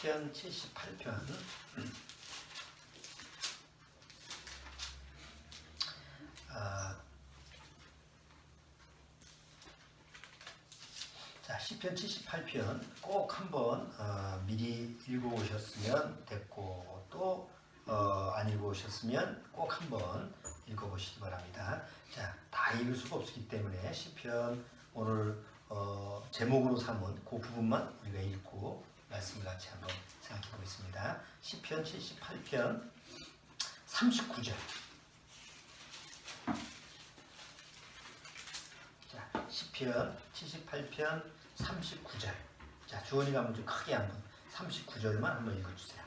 시편 78편. 자, 시편 78편 꼭 한번 미리 읽어보셨으면 됐고, 또 안 읽어보셨으면 꼭 한번 읽어보시기 바랍니다. 자, 다 읽을 수가 없기 때문에 시편 오늘 제목으로 삼은 그 부분만 우리가 읽고 말씀을 같이 한번 생각해 보겠습니다. 시편 78편 39절. 자, 시편 78편 39절. 자, 주원이가 한번 좀 크게 한번 39절만 한번 읽어주세요.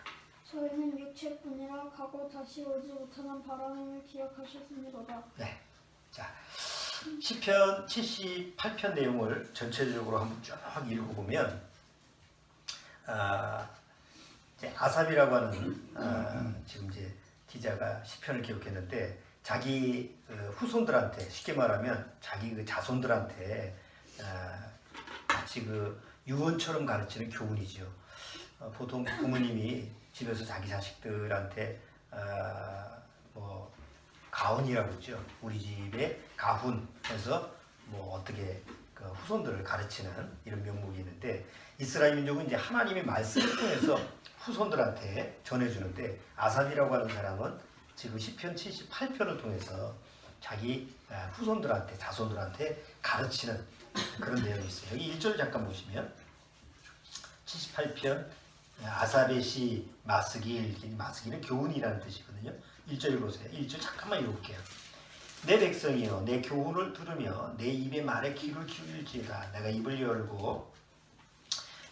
저희는 육체뿐이라 가고 다시 오지 못하는 바람을 기억하셨습니다. 네. 자, 시편 78편 내용을 전체적으로 한번 쭉 읽어보면 이제 아삽이라고 하는 지금 이제 기자가 시편을 기록했는데 자기 후손들한테, 쉽게 말하면 자기 그 자손들한테 마치 그 유언처럼 가르치는 교훈이죠. 보통 부모님이 집에서 자기 자식들한테 뭐 가훈이라고 그러죠. 우리 집에 가훈해서 뭐 어떻게 그 후손들을 가르치는 이런 명목이 있는데, 이스라엘 민족은 이제 하나님의 말씀을 통해서 후손들한테 전해주는데, 아삽이라고 하는 사람은 지금 시편 78편을 통해서 자기 후손들한테, 자손들한테 가르치는 그런 내용이 있어요. 여기 1절 잠깐 보시면 78편 아삽의 시 마스길은 교훈이라는 뜻이거든요. 1절 보세요. 1절 잠깐만 읽어볼게요. 내 백성이여, 내 교훈을 들으며 내 입의 말에 귀를 기울일지어다. 내가 입을 열고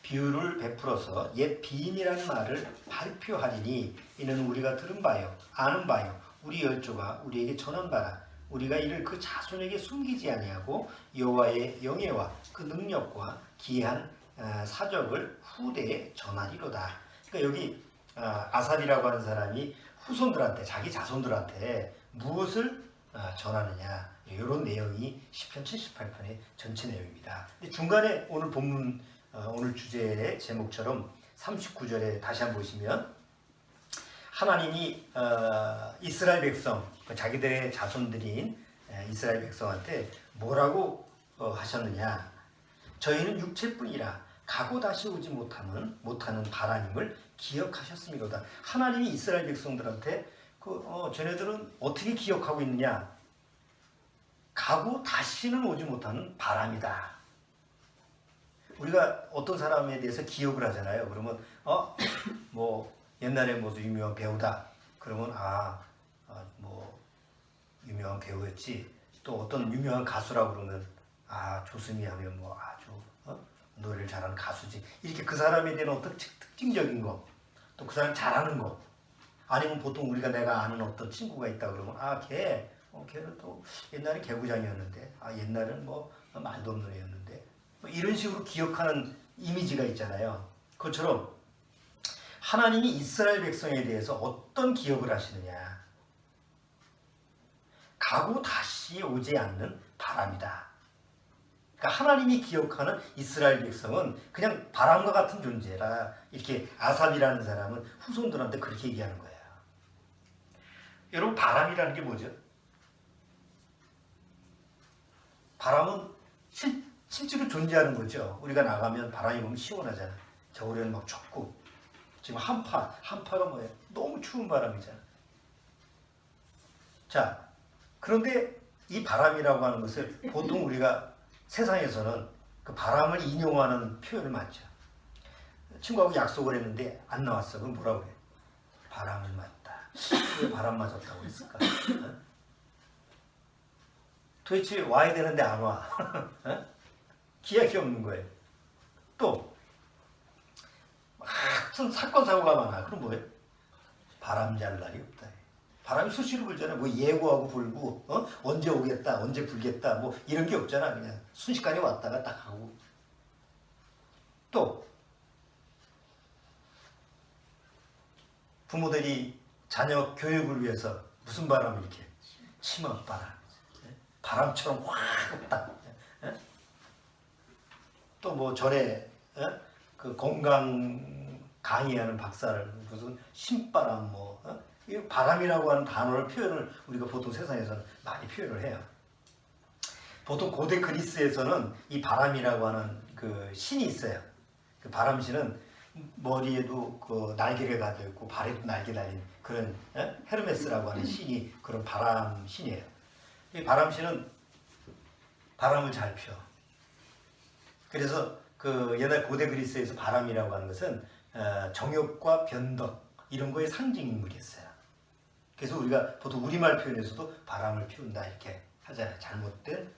비유를 베풀어서 옛 비인이라는 말을 발표하리니 이는 우리가 들은 바요 아는 바요 우리 열조가 우리에게 전한 바라. 우리가 이를 그 자손에게 숨기지 아니하고 여호와의 영예와 그 능력과 기이한 사적을 후대에 전하리로다. 그러니까 여기 아삽이라고 하는 사람이 후손들한테, 자기 자손들한테 무엇을 전하느냐, 이런 내용이 시편 78편의 전체 내용입니다. 근데 중간에 오늘 본문, 오늘 주제의 제목처럼 39절에 다시 한번 보시면 하나님이 이스라엘 백성, 자기들의 자손들인 이스라엘 백성한테 뭐라고 하셨느냐. 저희는 육체뿐이라 가고 다시 오지 못하는 바라님을 기억하셨습니다. 하나님이 이스라엘 백성들한테 쟤네들은 어떻게 기억하고 있느냐. 가고 다시는 오지 못하는 바람이다. 우리가 어떤 사람에 대해서 기억을 하잖아요. 그러면 뭐 옛날에 무슨 유명한 배우다. 그러면 뭐 유명한 배우였지. 또 어떤 유명한 가수라고 그러면 조승희 하면 뭐 아주 노래를 잘하는 가수지. 이렇게 그 사람에 대한 어떤 특징적인 거, 또 그 사람 잘하는 거, 아니면 보통 내가 아는 어떤 친구가 있다 그러면 걔는 또 옛날에 개구장이었는데, 옛날에는 뭐 말도 없는 애였는데, 뭐 이런 식으로 기억하는 이미지가 있잖아요. 그것처럼 하나님이 이스라엘 백성에 대해서 어떤 기억을 하시느냐. 가고 다시 오지 않는 바람이다. 그러니까 하나님이 기억하는 이스라엘 백성은 그냥 바람과 같은 존재라, 이렇게 아삽이라는 사람은 후손들한테 그렇게 얘기하는 거예요. 여러분, 바람이라는 게 뭐죠? 바람은 실제로 존재하는 거죠. 우리가 나가면 바람이 보면 시원하잖아. 겨울에는 막 춥고, 지금 한파가 뭐예요? 너무 추운 바람이잖아. 자, 그런데 이 바람이라고 하는 것을 보통 우리가 세상에서는 그 바람을 인용하는 표현을 많죠. 친구하고 약속을 했는데 안 나왔어. 그럼 뭐라고 그래? 바람을 맞다. 왜 바람 맞았다고 했을까? 도대체 와야 되는데 안 와. 기약이 없는 거예요. 또 하여튼 사건 사고가 많아. 그럼 뭐예요? 바람 잘 날이 없다. 바람이 수시로 불잖아. 뭐 예고하고 불고, 언제 오겠다, 언제 불겠다, 뭐 이런 게 없잖아. 그냥 순식간에 왔다가 딱 하고. 또 부모들이 자녀 교육을 위해서 무슨 바람이 이렇게 치맛바람, 바람처럼 확 없다. 또 뭐 전에 그 건강 강의하는 박사를 무슨 신바람 뭐 이 바람이라고 하는 단어를 표현을 우리가 보통 세상에서는 많이 표현을 해요. 보통 고대 그리스에서는 이 바람이라고 하는 그 신이 있어요. 그 바람신은 머리에도 그 날개가 달려 있고 발에도 날개 달린 그런 헤르메스라고 하는 신이 그런 바람신이에요. 이 바람신은 바람을 잘 펴. 그래서 그 옛날 고대 그리스에서 바람이라고 하는 것은 정욕과 변덕 이런 거의 상징 인물이었어요. 그래서 우리가 보통 우리말 표현에서도 바람을 피운다 이렇게 하잖아요. 잘못된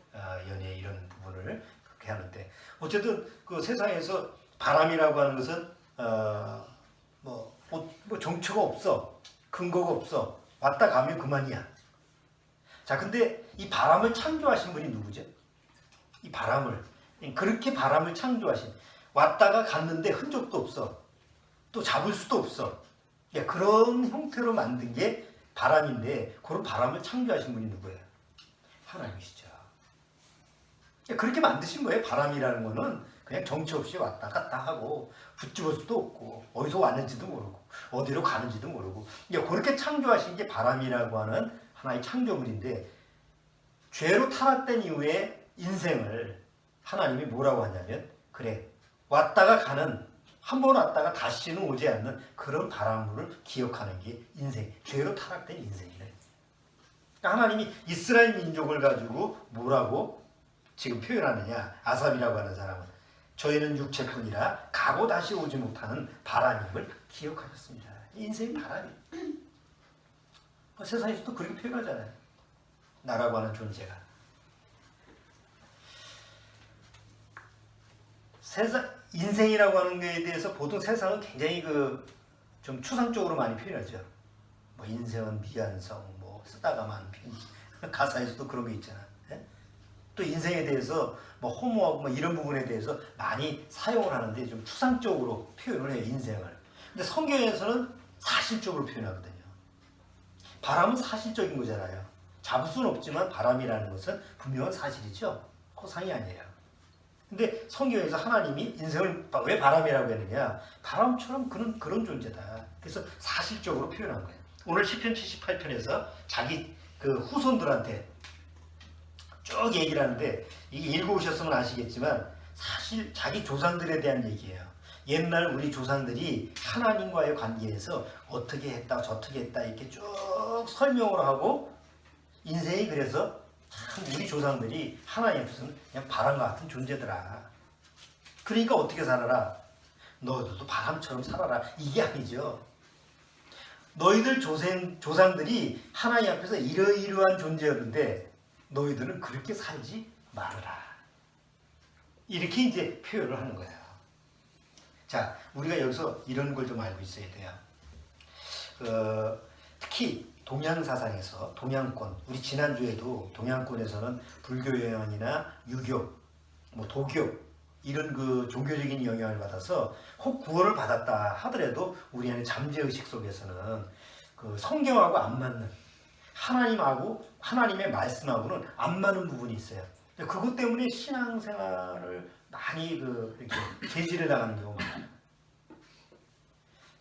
연애 이런 부분을 그렇게 하는데 어쨌든 그 세상에서 바람이라고 하는 것은 뭐 정처가 없어, 근거가 없어, 왔다 가면 그만이야. 자, 근데 이 바람을 창조하신 분이 누구죠? 이 바람을 그렇게 바람을 창조하신 왔다가 갔는데 흔적도 없어, 또 잡을 수도 없어. 그런 형태로 만든 게 바람인데 그런 바람을 창조하신 분이 누구예요? 하나님이시죠. 그렇게 만드신 거예요. 바람이라는 거는 그냥 정처 없이 왔다 갔다 하고 붙잡을 수도 없고 어디서 왔는지도 모르고 어디로 가는지도 모르고 그렇게 창조하신 게 바람이라고 하는 하나의 창조물인데 죄로 타락된 이후에 인생을 하나님이 뭐라고 하냐면 그래 왔다가 가는 한 번 왔다가 다시는 오지 않는 그런 바람을 기억하는 게 인생, 죄로 타락된 인생이래. 그러니까 하나님이 이스라엘 민족을 가지고 뭐라고 지금 표현하느냐. 아삽이라고 하는 사람은 저희는 육체뿐이라 가고 다시 오지 못하는 바람임을 기억하셨습니다. 인생이 바람이. 세상에서도 그렇게 표현하잖아요. 나라고 하는 존재가. 인생이라고 하는 것에 대해서 보통 세상은 굉장히 좀 추상적으로 많이 표현하죠. 뭐 인생은 미완성, 뭐 쓰다가 많은 편지. 가사에서도 그런 게 있잖아. 또 인생에 대해서 뭐 허무하고 뭐 이런 부분에 대해서 많이 사용을 하는데 좀 추상적으로 표현을 해요. 인생을. 근데 성경에서는 사실적으로 표현하거든요. 바람은 사실적인 거잖아요. 잡을 수는 없지만 바람이라는 것은 분명한 사실이죠. 허상이 아니에요. 근데 성경에서 하나님이 인생을 왜 바람이라고 했느냐? 바람처럼 그런 존재다. 그래서 사실적으로 표현한 거예요. 오늘 시편 78편에서 자기 그 후손들한테 쭉 얘기를 하는데 이게 읽어오셨으면 아시겠지만 사실 자기 조상들에 대한 얘기예요. 옛날 우리 조상들이 하나님과의 관계에서 어떻게 했다 저떻게 했다 이렇게 쭉 설명을 하고 인생이 그래서 참 우리 조상들이 하나님 앞에서는 그냥 바람과 같은 존재더라. 그러니까 어떻게 살아라? 너희들도 바람처럼 살아라. 이게 아니죠. 너희들 조상들이 하나님 앞에서 이러이러한 존재였는데 너희들은 그렇게 살지 말아라. 이렇게 이제 표현을 하는 거예요. 자, 우리가 여기서 이런 걸 좀 알고 있어야 돼요. 특히 동양 사상에서 동양권, 우리 지난주에도 동양권에서는 불교 영향이나 유교, 뭐 도교 이런 그 종교적인 영향을 받아서 혹 구원을 받았다 하더라도 우리 안에 잠재의식 속에서는 그 성경하고 안 맞는 하나님하고 하나님의 말씀하고는 안 맞는 부분이 있어요. 그것 때문에 신앙생활을 많이 이렇게 제지를 당하는 경우가 많아요.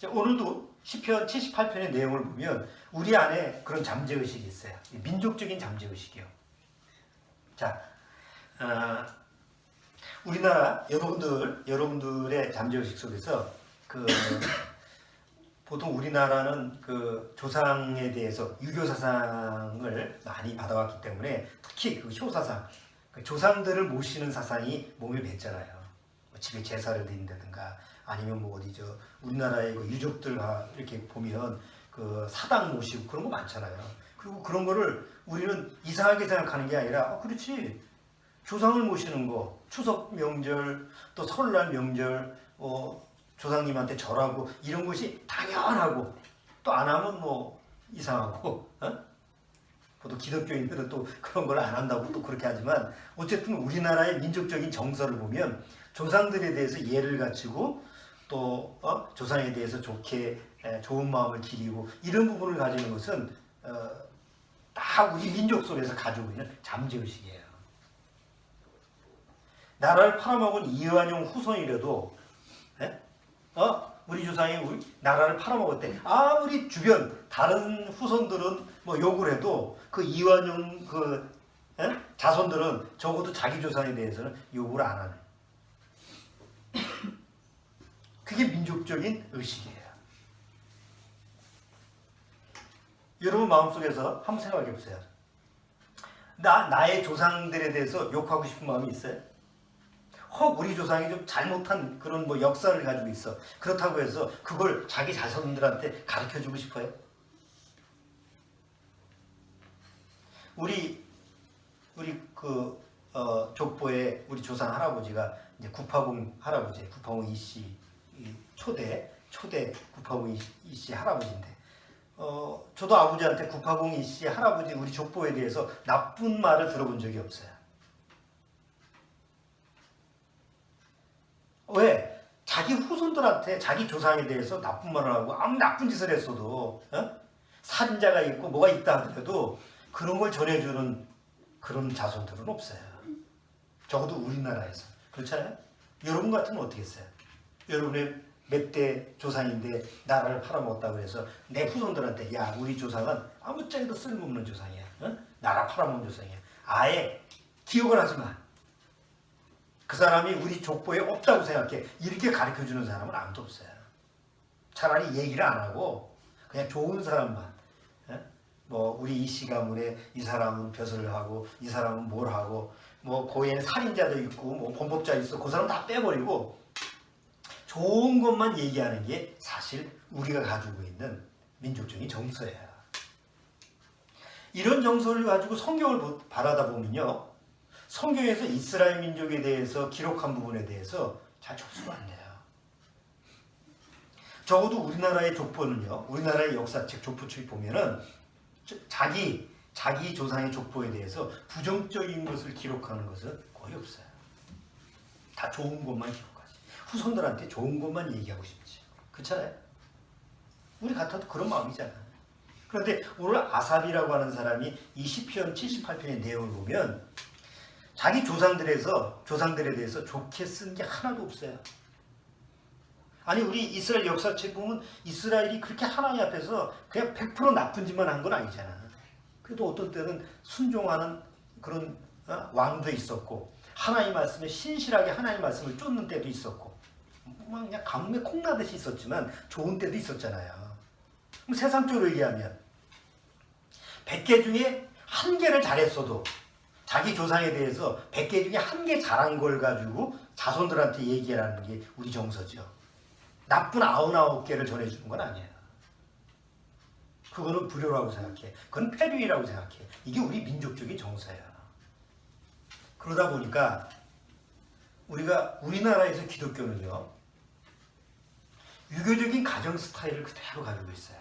오늘도 시편 78편의 내용을 보면 우리 안에 그런 잠재의식이 있어요. 민족적인 잠재의식이요. 자, 우리나라 여러분들의 잠재의식 속에서 보통 우리나라는 그 조상에 대해서 유교 사상을 많이 받아왔기 때문에 특히 그 효사상, 그 조상들을 모시는 사상이 몸에 뱄잖아요. 뭐 집에 제사를 드린다든가 아니면 뭐 어디 우리나라의 그 유족들 이렇게 보면 그 사당 모시고 그런 거 많잖아요. 그리고 그런 거를 우리는 이상하게 생각하는 게 아니라 그렇지 조상을 모시는 거 추석 명절 또 설날 명절 조상님한테 절하고 이런 것이 당연하고 또 안 하면 뭐 이상하고 보통 기독교인들은 또 그런 걸 안 한다고 또 그렇게 하지만 어쨌든 우리나라의 민족적인 정서를 보면 조상들에 대해서 예를 갖추고 또 조상에 대해서 좋은 마음을 기리고 이런 부분을 가지는 것은 다 우리 민족 속에서 가지고 있는 잠재의식이에요. 나라를 팔아먹은 이완용 후손이라도 우리 조상이 우리 나라를 팔아먹었대. 아무리 주변 다른 후손들은 뭐 욕을 해도 그 이완용 자손들은 적어도 자기 조상에 대해서는 욕을 안 하는. 그게 민족적인 의식이에요. 여러분 마음속에서 한번 생각해 보세요. 나의 조상들에 대해서 욕하고 싶은 마음이 있어요? 혹 우리 조상이 좀 잘못한 그런 뭐 역사를 가지고 있어. 그렇다고 해서 그걸 자기 자손들한테 가르쳐 주고 싶어요? 우리 족보에 우리 조상 할아버지가 이제 구파공 할아버지, 구파공 이씨 초대 구파공 이씨 할아버지인데, 저도 아버지한테 구파공 이씨 할아버지 우리 족보에 대해서 나쁜 말을 들어본 적이 없어요. 왜? 자기 후손들한테 자기 조상에 대해서 나쁜 말을 하고 아무 나쁜 짓을 했어도 살인자가 있고 뭐가 있다 하더라도 그런 걸 전해주는 그런 자손들은 없어요. 적어도 우리나라에서. 그렇잖아요? 여러분 같으면 어떻게 했어요? 여러분의 몇 대 조상인데 나라를 팔아먹었다고 해서 내 후손들한테 야 우리 조상은 아무짝에도 쓸모없는 조상이야. 나라 팔아먹은 조상이야. 아예 기억을 하지 마. 그 사람이 우리 족보에 없다고 생각해. 이렇게 가르쳐주는 사람은 아무도 없어요. 차라리 얘기를 안 하고 그냥 좋은 사람만, 뭐 우리 이씨 가문에 이 사람은 벼슬을 하고 이 사람은 뭘 하고 뭐 거기에는 살인자도 있고 뭐 범법자 있어, 그 사람 다 빼버리고 좋은 것만 얘기하는 게 사실 우리가 가지고 있는 민족적인 정서예요. 이런 정서를 가지고 성경을 바라다 보면요, 성경에서 이스라엘 민족에 대해서 기록한 부분에 대해서 잘 접수가 안 돼요. 적어도 우리나라의 족보는요, 우리나라의 역사책 족보책 보면은 자기 조상의 족보에 대해서 부정적인 것을 기록하는 것은 거의 없어요. 다 좋은 것만 기록하지. 후손들한테 좋은 것만 얘기하고 싶지. 그렇잖아요? 우리 같아도 그런 마음이잖아. 그런데 오늘 아삽이라고 하는 사람이 이 시편 78편의 내용을 보면 자기 조상들에 대해서 좋게 쓴 게 하나도 없어요. 아니 우리 이스라엘 역사책 보면 이스라엘이 그렇게 하나님 앞에서 그냥 100% 나쁜 짓만 한 건 아니잖아. 그래도 어떤 때는 순종하는 그런 왕도 있었고 하나님 말씀에 신실하게 하나님 말씀을 쫓는 때도 있었고 그냥 가뭄에 콩나듯이 있었지만 좋은 때도 있었잖아요. 그럼 세상적으로 얘기하면 100개 중에 1개를 잘했어도 자기 조상에 대해서 100개 중에 1개 잘한 걸 가지고 자손들한테 얘기하는 게 우리 정서죠. 나쁜 99개를 전해주는 건 아니에요. 그거는 불효라고 생각해. 그건 폐륜이라고 생각해. 이게 우리 민족적인 정서예요. 그러다 보니까 우리나라에서 기독교는요, 유교적인 가정 스타일을 그대로 가지고 있어요.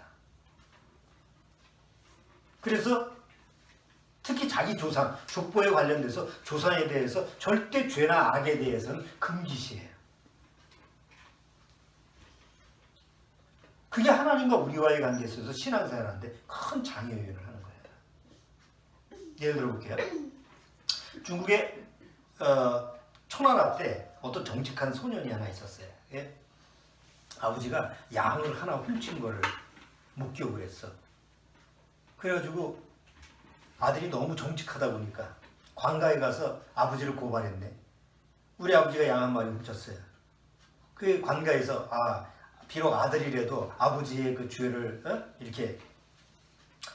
그래서 특히 자기 조상, 족보에 관련돼서 조상에 대해서 절대 죄나 악에 대해서는 금기시해요. 그게 하나님과 우리와의 관계에 있어서 신앙생활하는데 큰 장애요인을 하는 거예요. 예를 들어볼게요. 중국의 초나라 때 어떤 정직한 소년이 하나 있었어요. 예? 아버지가 양을 하나 훔친 거를 목격을 했어. 그래가지고 아들이 너무 정직하다 보니까 관가에 가서 아버지를 고발했네. 우리 아버지가 양 한 마리 훔쳤어요. 그 관가에서 비록 아들이라도 아버지의 그 죄를 이렇게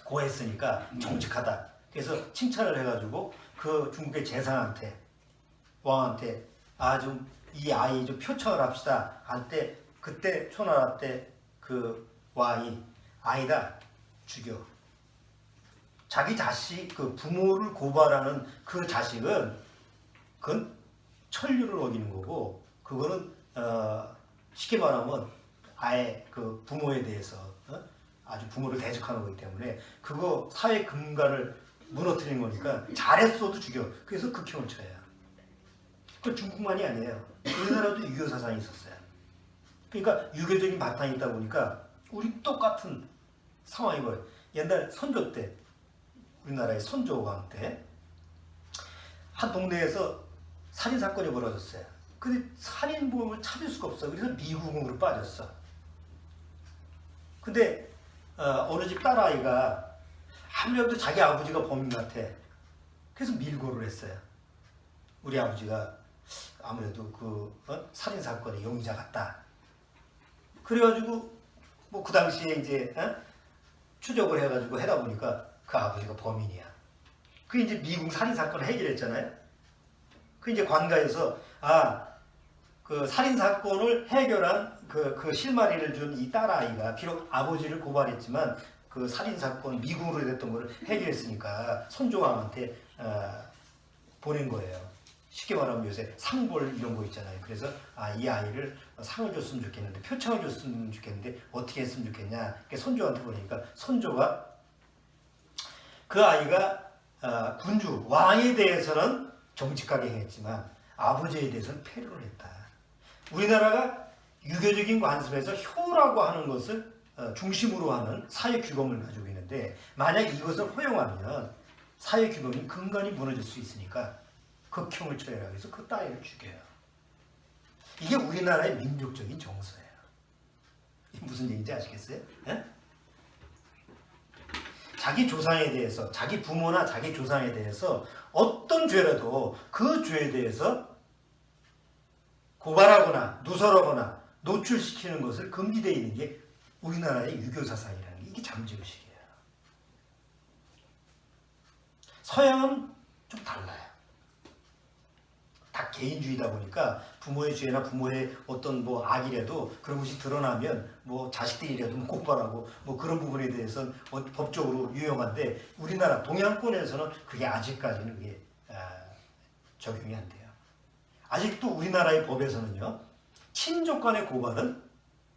고했으니까 정직하다. 그래서 칭찬을 해가지고 그 중국의 재상한테, 왕한테 좀 이 아이 좀 표창을 합시다 할 때, 그때 초나라 때 그 왕이 아이다 죽여. 자기 자식, 그 부모를 고발하는 그 자식은 그건 천륜을 어기는 거고, 그거는 쉽게 말하면 아예 그 부모에 대해서 아주 부모를 대적하는 거기 때문에 그거 사회 근간을 무너뜨리는 거니까 잘했어도 죽여. 그래서 극형을 쳐요. 그 중국만이 아니에요. 우리나라도 유교 사상이 있었어요. 그러니까 유교적인 바탕이 있다 보니까 우리 똑같은 상황이 거예요. 옛날 선조 때, 우리나라의 선조왕 때 한 동네에서 살인 사건이 벌어졌어요. 근데 살인범을 찾을 수가 없어. 그래서 미궁으로 빠졌어. 근데 어느 집 딸아이가 아무래도 자기 아버지가 범인 같아. 그래서 밀고를 했어요. 우리 아버지가 아무래도 살인 사건의 용의자 같다. 그래가지고 뭐 그 당시에 이제 추적을 해가지고 해다 보니까 그 아버지가 범인이야. 그 이제 미국 살인 사건을 해결했잖아요. 그 이제 관가에서 그 살인 사건을 해결한 그 실마리를 준 이 딸아이가 비록 아버지를 고발했지만 그 살인 사건 미국으로 됐던 거를 해결했으니까 손조왕한테 보낸 거예요. 쉽게 말하면 요새 상벌 이런 거 있잖아요. 그래서 이 아이를 상을 줬으면 좋겠는데, 표창을 줬으면 좋겠는데 어떻게 했으면 좋겠냐. 손조한테 보내니까 손조가 그 아이가 군주 왕에 대해서는 정직하게 행했지만 아버지에 대해서는 패륜을 했다. 우리나라가 유교적인 관습에서 효라고 하는 것을 중심으로 하는 사회 규범을 가지고 있는데, 만약 이것을 허용하면 사회 규범이 근간이 무너질 수 있으니까 극형을 처해라 해서 그 딸을 죽여요. 이게 우리나라의 민족적인 정서예요. 이게 무슨 얘기인지 아시겠어요? 에? 자기 조상에 대해서, 자기 부모나 자기 조상에 대해서 어떤 죄라도 그 죄에 대해서 고발하거나 누설하거나 노출시키는 것을 금지되어 있는 게 우리나라의 유교사상이라는 게, 이게 잠재의식이에요. 서양은 좀 달라요. 다 개인주의다 보니까 부모의 죄나 부모의 어떤 악이라도 그런 것이 드러나면 자식들이라도 고발하고 그런 부분에 대해서는 법적으로 유용한데, 우리나라 동양권에서는 그게 아직까지는 그게 적용이 안 돼요. 아직도 우리나라의 법에서는요, 친족 간의 고발은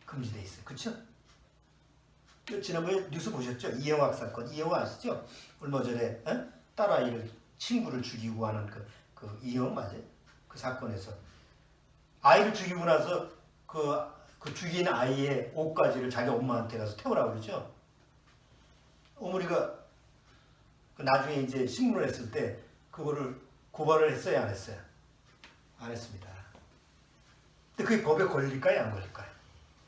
금지되어 있어요. 그렇죠? 지난번에 뉴스 보셨죠? 이영학 사건. 이영학 아시죠? 얼마 전에 딸아이를, 친구를 죽이고 하는 그 이영 맞아요? 그 사건에서 아이를 죽이고 나서 그 죽인 아이의 옷가지를 자기 엄마한테 가서 태우라고 그러죠. 어머니가 나중에 이제 신문을 했을 때 그거를 고발을 했어요, 안 했어요? 안 했습니다. 근데 그게 법에 걸릴까요, 안 걸릴까요?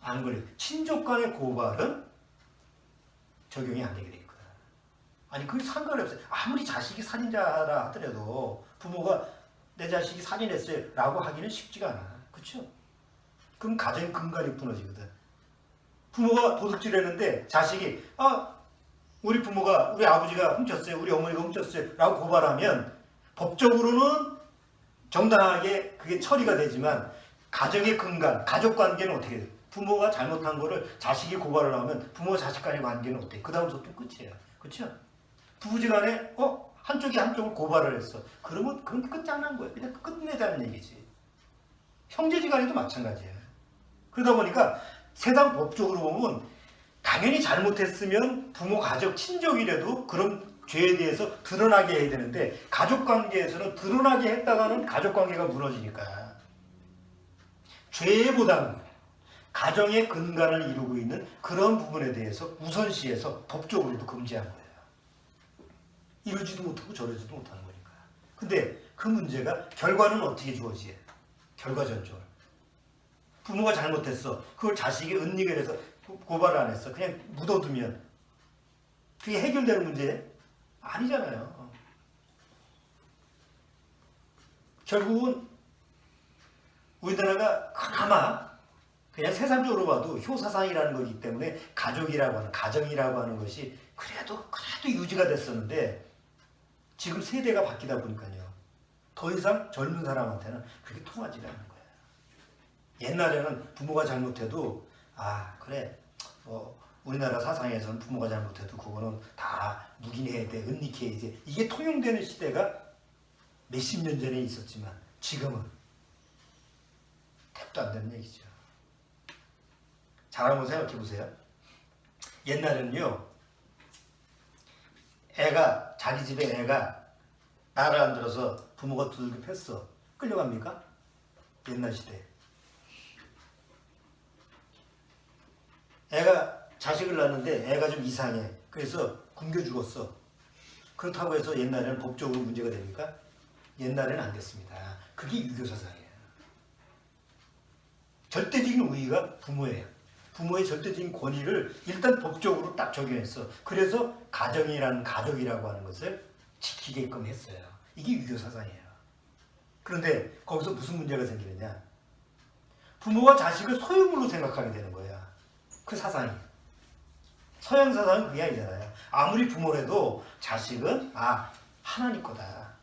안 걸려요. 친족 간의 고발은 적용이 안 되게 돼 있거든. 아니, 그게 상관이 없어요. 아무리 자식이 살인자라 하더라도 부모가 내 자식이 살인했어요 라고 하기는 쉽지가 않아. 그렇죠? 그럼 가정의 근간이 무너지거든. 부모가 도둑질했는데 자식이 우리 부모가, 우리 아버지가 훔쳤어요, 우리 어머니가 훔쳤어요 라고 고발하면 법적으로는 정당하게 그게 처리가 되지만 가정의 근간, 가족관계는 어떻게 돼요? 부모가 잘못한 거를 자식이 고발을 하면 부모 자식 간의 관계는 어때요? 그 다음부터 끝이에요. 그렇죠? 부부지간에 한쪽이 한쪽을 고발을 했어. 그러면 그건 끝장난 거예요. 그냥 끝내자는 얘기지. 형제지간에도 마찬가지예요. 그러다 보니까 세상 법적으로 보면 당연히 잘못했으면 부모, 가족, 친족이라도 그런 죄에 대해서 드러나게 해야 되는데, 가족관계에서는 드러나게 했다가는 가족관계가 무너지니까 죄보다는 가정의 근간을 이루고 있는 그런 부분에 대해서 우선시해서 법적으로도 금지한 거예요. 이러지도 못하고 저러지도 못하는 거니까. 근데 그 문제가 결과는 어떻게 주어지요? 결과전적으로. 부모가 잘못했어. 그걸 자식이 은닉을 해서 고발을 안 했어. 그냥 묻어두면 그게 해결되는 문제 아니잖아요. 결국은 우리나라가 그나마 그냥 세상적으로 봐도 효사상이라는 거기 때문에 가족이라고 하는, 가정이라고 하는 것이 그래도 유지가 됐었는데, 지금 세대가 바뀌다 보니까요, 더 이상 젊은 사람한테는 그게 통하지 않는 거예요. 옛날에는 부모가 잘못해도 그래, 우리나라 사상에서는 부모가 잘못해도 그거는 다 묵인해야 돼, 은닉해야 돼, 이게 통용되는 시대가 몇십 년 전에 있었지만 지금은 택도 안 되는 얘기죠. 잘 한번 생각해 보세요. 옛날에는요, 자기 집에 애가 나를 안 들어서 부모가 두들겨 팼어. 끌려갑니까? 옛날 시대. 애가 자식을 낳았는데 애가 좀 이상해. 그래서 굶겨 죽었어. 그렇다고 해서 옛날에는 법적으로 문제가 됩니까? 옛날에는 안 됐습니다. 그게 유교사상이에요. 절대적인 우위가 부모예요. 부모의 절대적인 권위를 일단 법적으로 딱 적용했어. 그래서 가족이라고 하는 것을 지키게끔 했어요. 이게 유교 사상이에요. 그런데 거기서 무슨 문제가 생기느냐? 부모가 자식을 소유물로 생각하게 되는 거야. 그 사상이. 서양 사상은 그게 아니잖아요. 아무리 부모라도 자식은 하나님 거다.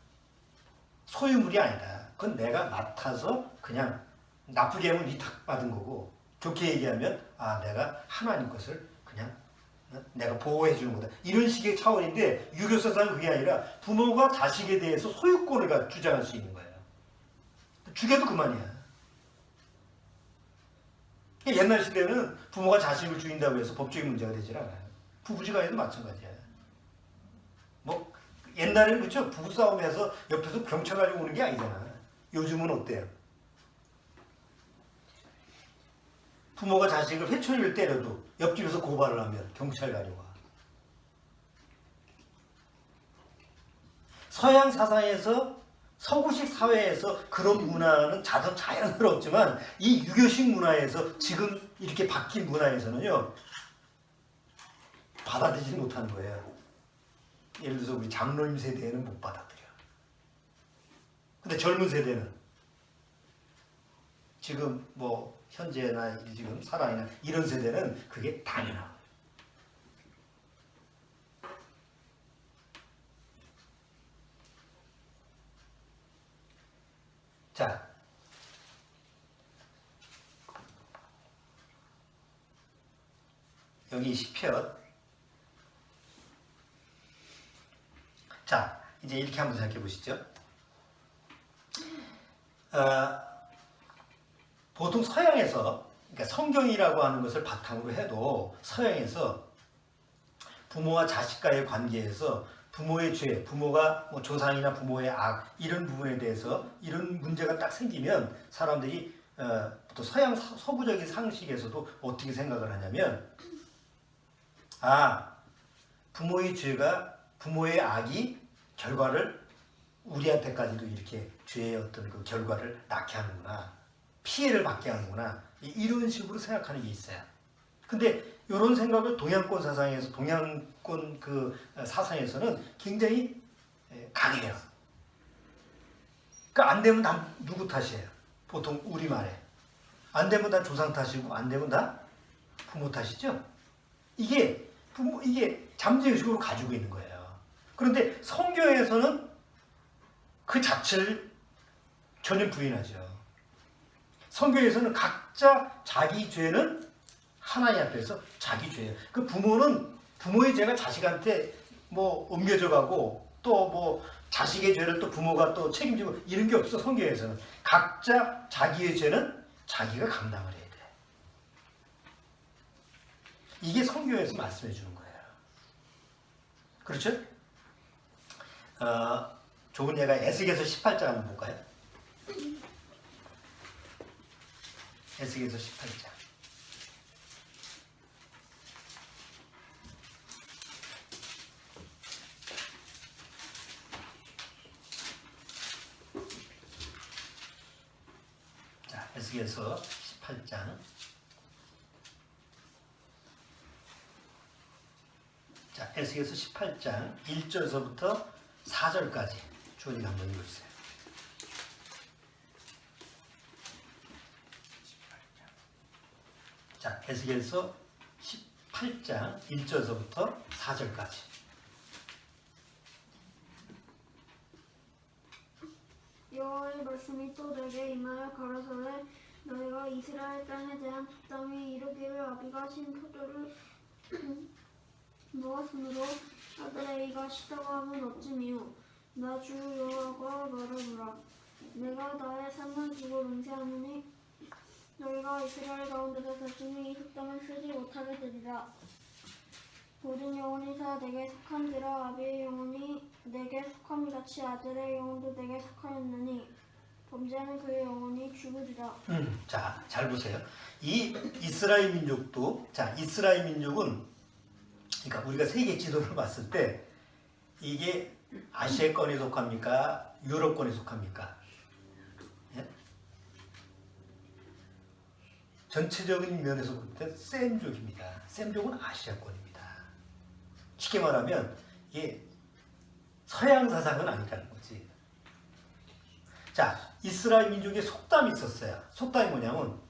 소유물이 아니다. 그건 내가 맡아서 그냥 나쁘게 하면 위탁받은 거고 좋게 얘기하면 내가 하나님 것을 그냥 내가 보호해 주는 거다. 이런 식의 차원인데 유교 사상은 그게 아니라 부모가 자식에 대해서 소유권을 주장할 수 있는 거예요. 죽여도 그만이야. 옛날 시대는 부모가 자식을 죽인다고 해서 법적인 문제가 되질 않아요. 부부지간에도 마찬가지야. 뭐 옛날에는 그렇죠. 부부싸움에서 옆에서 경찰관이 오는 게 아니잖아. 요즘은 어때요? 부모가 자식을 회초리를 때려도 옆집에서 고발을 하면 경찰관이 와. 서양 사상에서 서구식 사회에서 그런 문화는 자연스럽지만 이 유교식 문화에서 지금 이렇게 바뀐 문화에서는요 받아들이지 못하는 거예요. 예를 들어서 우리 장로님 세대에는 못 받아들여. 근데 젊은 세대는 지금 뭐 현재나 지금 살아있는 이런 세대는 그게 당연하고. 자, 여기 10편. 자, 이제 이렇게 한번 생각해 보시죠. 보통 서양에서, 그러니까 성경이라고 하는 것을 바탕으로 해도 서양에서 부모와 자식과의 관계에서 부모의 죄, 부모가 뭐 조상이나 부모의 악 이런 부분에 대해서 이런 문제가 딱 생기면 사람들이 또 서양 서구적인 상식에서도 어떻게 생각을 하냐면 부모의 죄가 부모의 악이 결과를 우리한테까지도 이렇게 죄의 어떤 그 결과를 낳게 하는구나. 피해를 받게 하는구나. 이런 식으로 생각하는 게 있어요. 근데 이런 생각을 동양권 그 사상에서는 굉장히 강해요. 그러니까 안 되면 다 누구 탓이에요? 보통 우리말에. 안 되면 다 조상 탓이고 안 되면 다 부모 탓이죠? 이게 잠재의식으로 가지고 있는 거예요. 그런데 성경에서는 그 자체를 전혀 부인하죠. 성경에서는 각자 자기 죄는 하나님 앞에서 자기 죄예요. 그 부모는 부모의 죄가 자식한테 뭐 옮겨져 가고 또 뭐 자식의 죄를 또 부모가 또 책임지고 이런 게 없어. 성경에서는 각자 자기의 죄는 자기가 감당을 해야 돼. 이게 성경에서 말씀해 주는 거예요. 그렇죠? 좋은 예가 에스겔서 18장 한번 볼까요? 에스겔서 18장. 자, 에스겔서 18장. 자, 에스겔서 18장 1절서부터 4절까지 주어진 한번 읽어주세요. 자, 에스겔서 18장 1절서부터 4절까지. 여호와의 말씀이 또 내게 임하여 가라사대 너희가 이스라엘 땅에 대한 득담이 이르기를 아비가 신 포도를 모았으므로 아들의 이가 시다고 하면 어찌미요 나 주 여호와가 말하노라 내가 나의 삶을 두고 맹세하노니 너희가 이스라엘 가운데서 다시는 이 득담을 쓰지 못하게 되리라 모든 영혼이 다 내게 속한지라 아비의 영혼이 내게 속함이 같이 아들의 영혼도 내게 속하였느니 범죄하는 그의 영혼이 죽으리라. 자, 잘 보세요. 이 이스라엘 민족도 이스라엘 민족은 그러니까 우리가 세계 지도를 봤을 때 이게 아시아권에 속합니까? 유럽권에 속합니까? 예? 전체적인 면에서 볼 때 셈족입니다. 셈족은 아시아권입니다. 쉽게 말하면 이게 서양 사상은 아니라는 거지. 자, 이스라엘 민족에 속담이 있었어요. 속담이 뭐냐면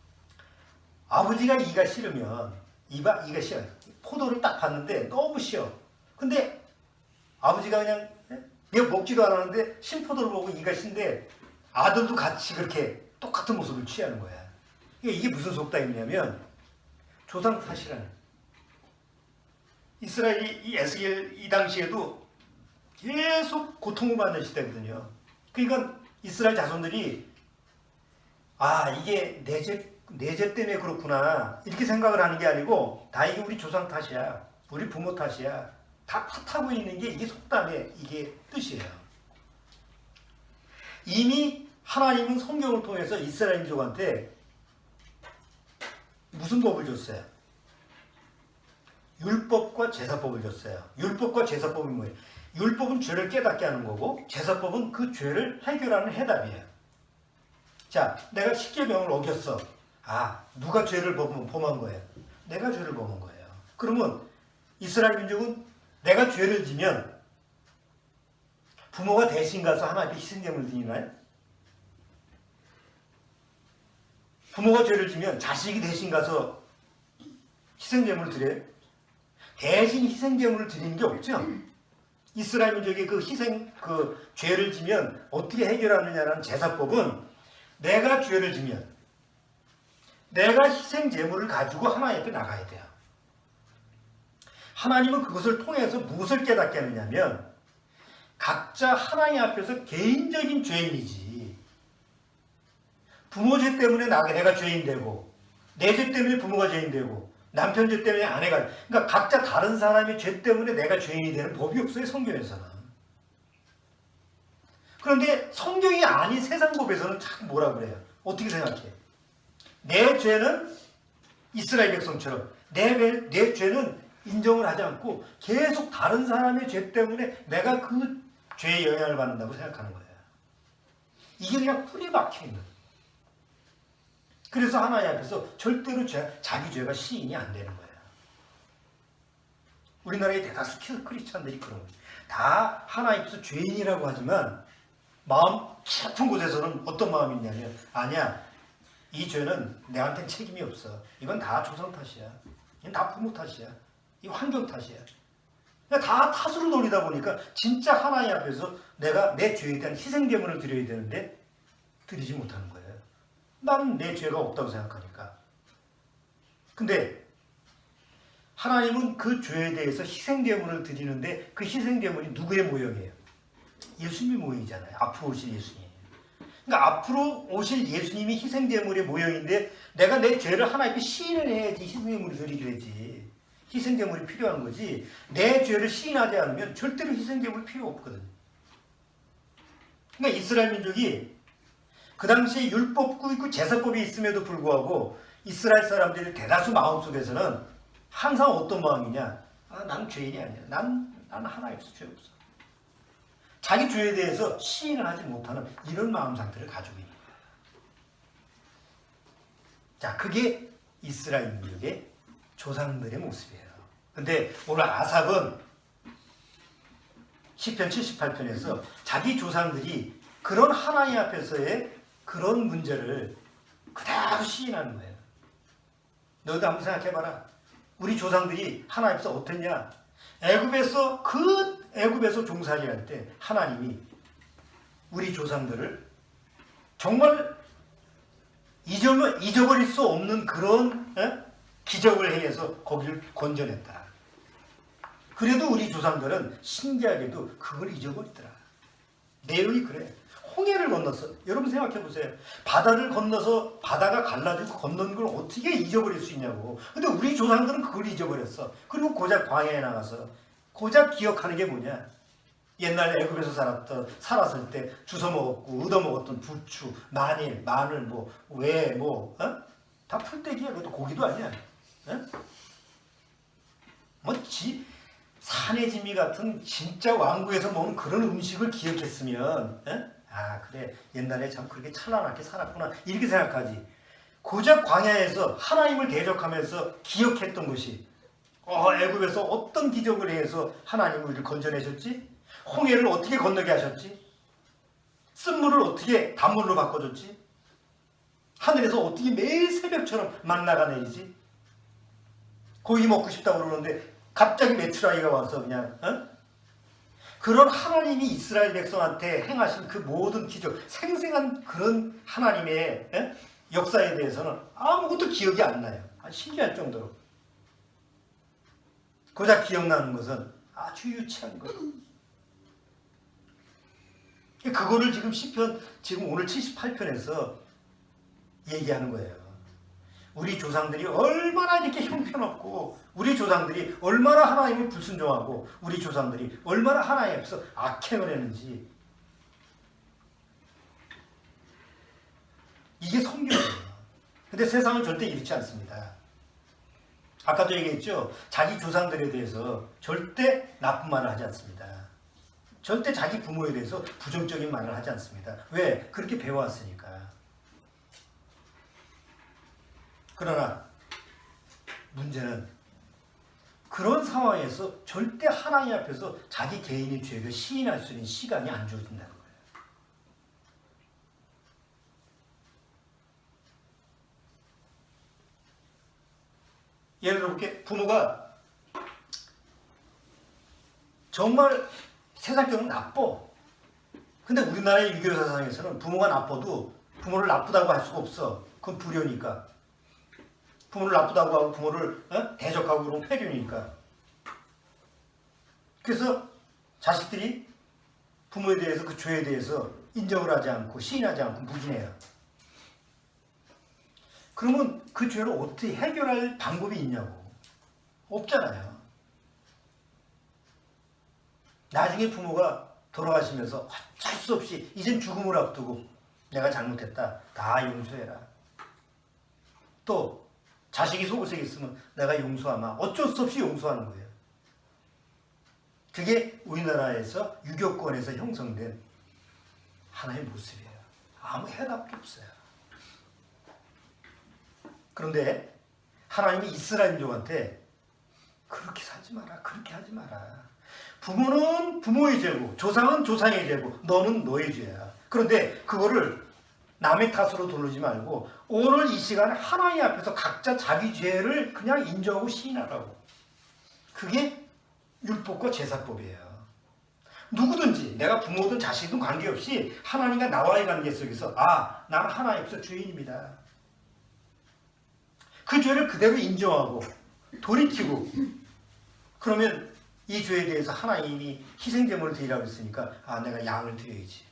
아버지가 이가 싫으면 이가 싫어요. 포도를 딱 봤는데 너무 싫어. 근데 아버지가 그냥 내가 먹지도 않았는데 신포도를 보고 이가 싫은데 아들도 같이 그렇게 똑같은 모습을 취하는 거야. 이게 무슨 속담이냐면 조상 탓이라는. 이스라엘이 이 에스겔 이 당시에도 계속 고통을 받는 시대거든요. 그러니까 이스라엘 자손들이 이게 내 죄 때문에 그렇구나 이렇게 생각을 하는 게 아니고 다 이게 우리 조상 탓이야. 우리 부모 탓이야. 다 탓하고 있는 게 이게 속담의 이게 뜻이에요. 이미 하나님은 성경을 통해서 이스라엘 민족한테 무슨 법을 줬어요? 율법과 제사법을 줬어요. 율법과 제사법은 뭐예요? 율법은 죄를 깨닫게 하는 거고 제사법은 그 죄를 해결하는 해답이에요. 자, 내가 십계명을 어겼어. 누가 죄를 범한 거예요? 내가 죄를 범한 거예요. 그러면 이스라엘 민족은 내가 죄를 지면 부모가 대신 가서 하나님께 희생제물을 드리나요? 부모가 죄를 지면 자식이 대신 가서 희생제물을 드려요? 대신 희생제물을 드리는 게 없죠. 이스라엘 민족의 그 죄를 지면 어떻게 해결하느냐라는 제사법은 내가 죄를 지면 내가 희생제물을 가지고 하나님 앞에 나가야 돼요. 하나님은 그것을 통해서 무엇을 깨닫게 하느냐면 각자 하나님 앞에서 개인적인 죄인이지. 부모 죄 때문에 내가 죄인 되고 내 죄 때문에 부모가 죄인 되고 남편 죄 때문에 아내가, 그러니까 각자 다른 사람의 죄 때문에 내가 죄인이 되는 법이 없어요, 성경에서는. 그런데 성경이 아닌 세상 법에서는 참 뭐라 그래요? 어떻게 생각해? 내 죄는 이스라엘 백성처럼 내 죄는 인정을 하지 않고 계속 다른 사람의 죄 때문에 내가 그 죄의 영향을 받는다고 생각하는 거예요. 이게 그냥 뿌리 박혀 있는. 그래서 하나님 앞에서 절대로 자기 죄가 시인이 안 되는 거예요. 우리나라의 대다수 크리스찬들이 그런 거예요. 다 하나님 앞에서 죄인이라고 하지만 마음 깊은 곳에서는 어떤 마음이 있냐면 아니야, 이 죄는 내한테는 책임이 없어. 이건 다 조상 탓이야. 이건 다 부모 탓이야. 이 환경 탓이야. 그러니까 다 탓으로 돌리다 보니까 진짜 하나님 앞에서 내가 내 죄에 대한 희생제물을 드려야 되는데 드리지 못하는 거예요. 나는 내 죄가 없다고 생각하니까. 근데 하나님은 그 죄에 대해서 희생제물을 드리는데 그 희생제물이 누구의 모형이에요? 예수님의 모형이잖아요. 앞으로 오실 예수님. 그러니까 앞으로 오실 예수님이 희생제물의 모형인데 내가 내 죄를 하나님께 시인을 해야지 희생제물을 드리게 되지. 희생제물이 필요한 거지. 내 죄를 시인하지 않으면 절대로 희생제물이 필요 없거든. 그러니까 이스라엘 민족이 그 당시에 율법도 있고 제사법이 있음에도 불구하고 이스라엘 사람들의 대다수 마음속에서는 항상 어떤 마음이냐? 난 죄인이 아니야. 난 하나님 없어. 죄 없어. 자기 죄에 대해서 시인을 하지 못하는 이런 마음 상태를 가지고 있는 거예요. 자, 그게 이스라엘 민족의 조상들의 모습이에요. 근데 오늘 아삽은 시편 78편에서 자기 조상들이 그런 하나님 앞에서의 그런 문제를 그대로 시인하는 거예요. 너도 한번 생각해봐라. 우리 조상들이 하나님 앞에서 어땠냐? 애굽에서 종살이할 때 하나님이 우리 조상들을 정말 잊어버릴 수 없는 그런 기적을 행해서 거기를 건져냈다. 그래도 우리 조상들은 신기하게도 그걸 잊어버리더라. 내용이 그래. 홍해를 건넜어. 여러분 생각해 보세요. 바다를 건너서 바다가 갈라지고 건너는 걸 어떻게 잊어버릴 수 있냐고. 근데 우리 조상들은 그걸 잊어버렸어. 그리고 고작 광야에 나가서 고작 기억하는 게 뭐냐. 옛날 애굽에서 살았을 때 주워 먹었고 얻어 먹었던 부추, 마늘, 다 풀떼기야. 그것도 고기도 아니야. 산의 지미 같은 진짜 왕국에서 먹는 그런 음식을 기억했으면 그래, 옛날에 참 그렇게 찬란하게 살았구나 이렇게 생각하지. 고작 광야에서 하나님을 대적하면서 기억했던 것이 애굽에서 어떤 기적을 해서 하나님은 우리를 건져내셨지? 홍해를 어떻게 건너게 하셨지? 쓴물을 어떻게 단물로 바꿔줬지? 하늘에서 어떻게 매일 새벽처럼 만나가 내리지? 고기 먹고 싶다고 그러는데 갑자기 메추라기가 와서 그냥 그런 하나님이 이스라엘 백성한테 행하신 그 모든 기적, 생생한 그런 하나님의 역사에 대해서는 아무것도 기억이 안 나요. 신기할 정도로. 고작 기억나는 것은 아주 유치한 것. 그거를 지금 시편 지금 오늘 78편에서 얘기하는 거예요. 우리 조상들이 얼마나 이렇게 형편없고, 우리 조상들이 얼마나 하나님을 불순종하고, 우리 조상들이 얼마나 하나님 앞에서 악행을 했는지. 이게 성경이에요. 근데 세상은 절대 이렇지 않습니다. 아까도 얘기했죠. 자기 조상들에 대해서 절대 나쁜 말을 하지 않습니다. 절대 자기 부모에 대해서 부정적인 말을 하지 않습니다. 왜? 그렇게 배워왔으니까. 그러나 문제는 그런 상황에서 절대 하나님 앞에서 자기 개인의 죄를 시인할 수 있는 시간이 안 주어진다는 거예요. 예를 들어 볼게. 부모가 정말 세상적으로 나빠. 근데 우리나라의 유교 사상에서는 부모가 나빠도 부모를 나쁘다고 할 수가 없어. 그건 불효니까. 부모를 나쁘다고 하고 부모를 대적하고 그러면 폐륜이니까. 그래서 자식들이 부모에 대해서 그 죄에 대해서 인정을 하지 않고 시인하지 않고 묵인해요. 그러면 그 죄를 어떻게 해결할 방법이 있냐고. 없잖아요. 나중에 부모가 돌아가시면서 어쩔 수 없이 이젠 죽음을 앞두고 내가 잘못했다. 다 용서해라. 또 자식이 속옷에 있으면 내가 용서하마. 어쩔 수 없이 용서하는 거예요. 그게 우리나라에서 유교권에서 형성된 하나의 모습이에요. 아무 해답이 없어요. 그런데 하나님이 이스라엘 민족한테 그렇게 살지 마라. 그렇게 하지 마라. 부모는 부모의 죄고 조상은 조상의 죄고 너는 너의 죄야. 그런데 그거를 남의 탓으로 돌리지 말고 오늘 이 시간에 하나님 앞에서 각자 자기 죄를 그냥 인정하고 시인하라고. 그게 율법과 제사법이에요. 누구든지 내가 부모든 자식이든 관계없이 하나님과 나와의 관계 속에서 나는 하나님 앞에서 죄인입니다. 그 죄를 그대로 인정하고 돌이키고 그러면 이 죄에 대해서 하나님이 희생제물을 드리라고 했으니까 내가 양을 드려야지.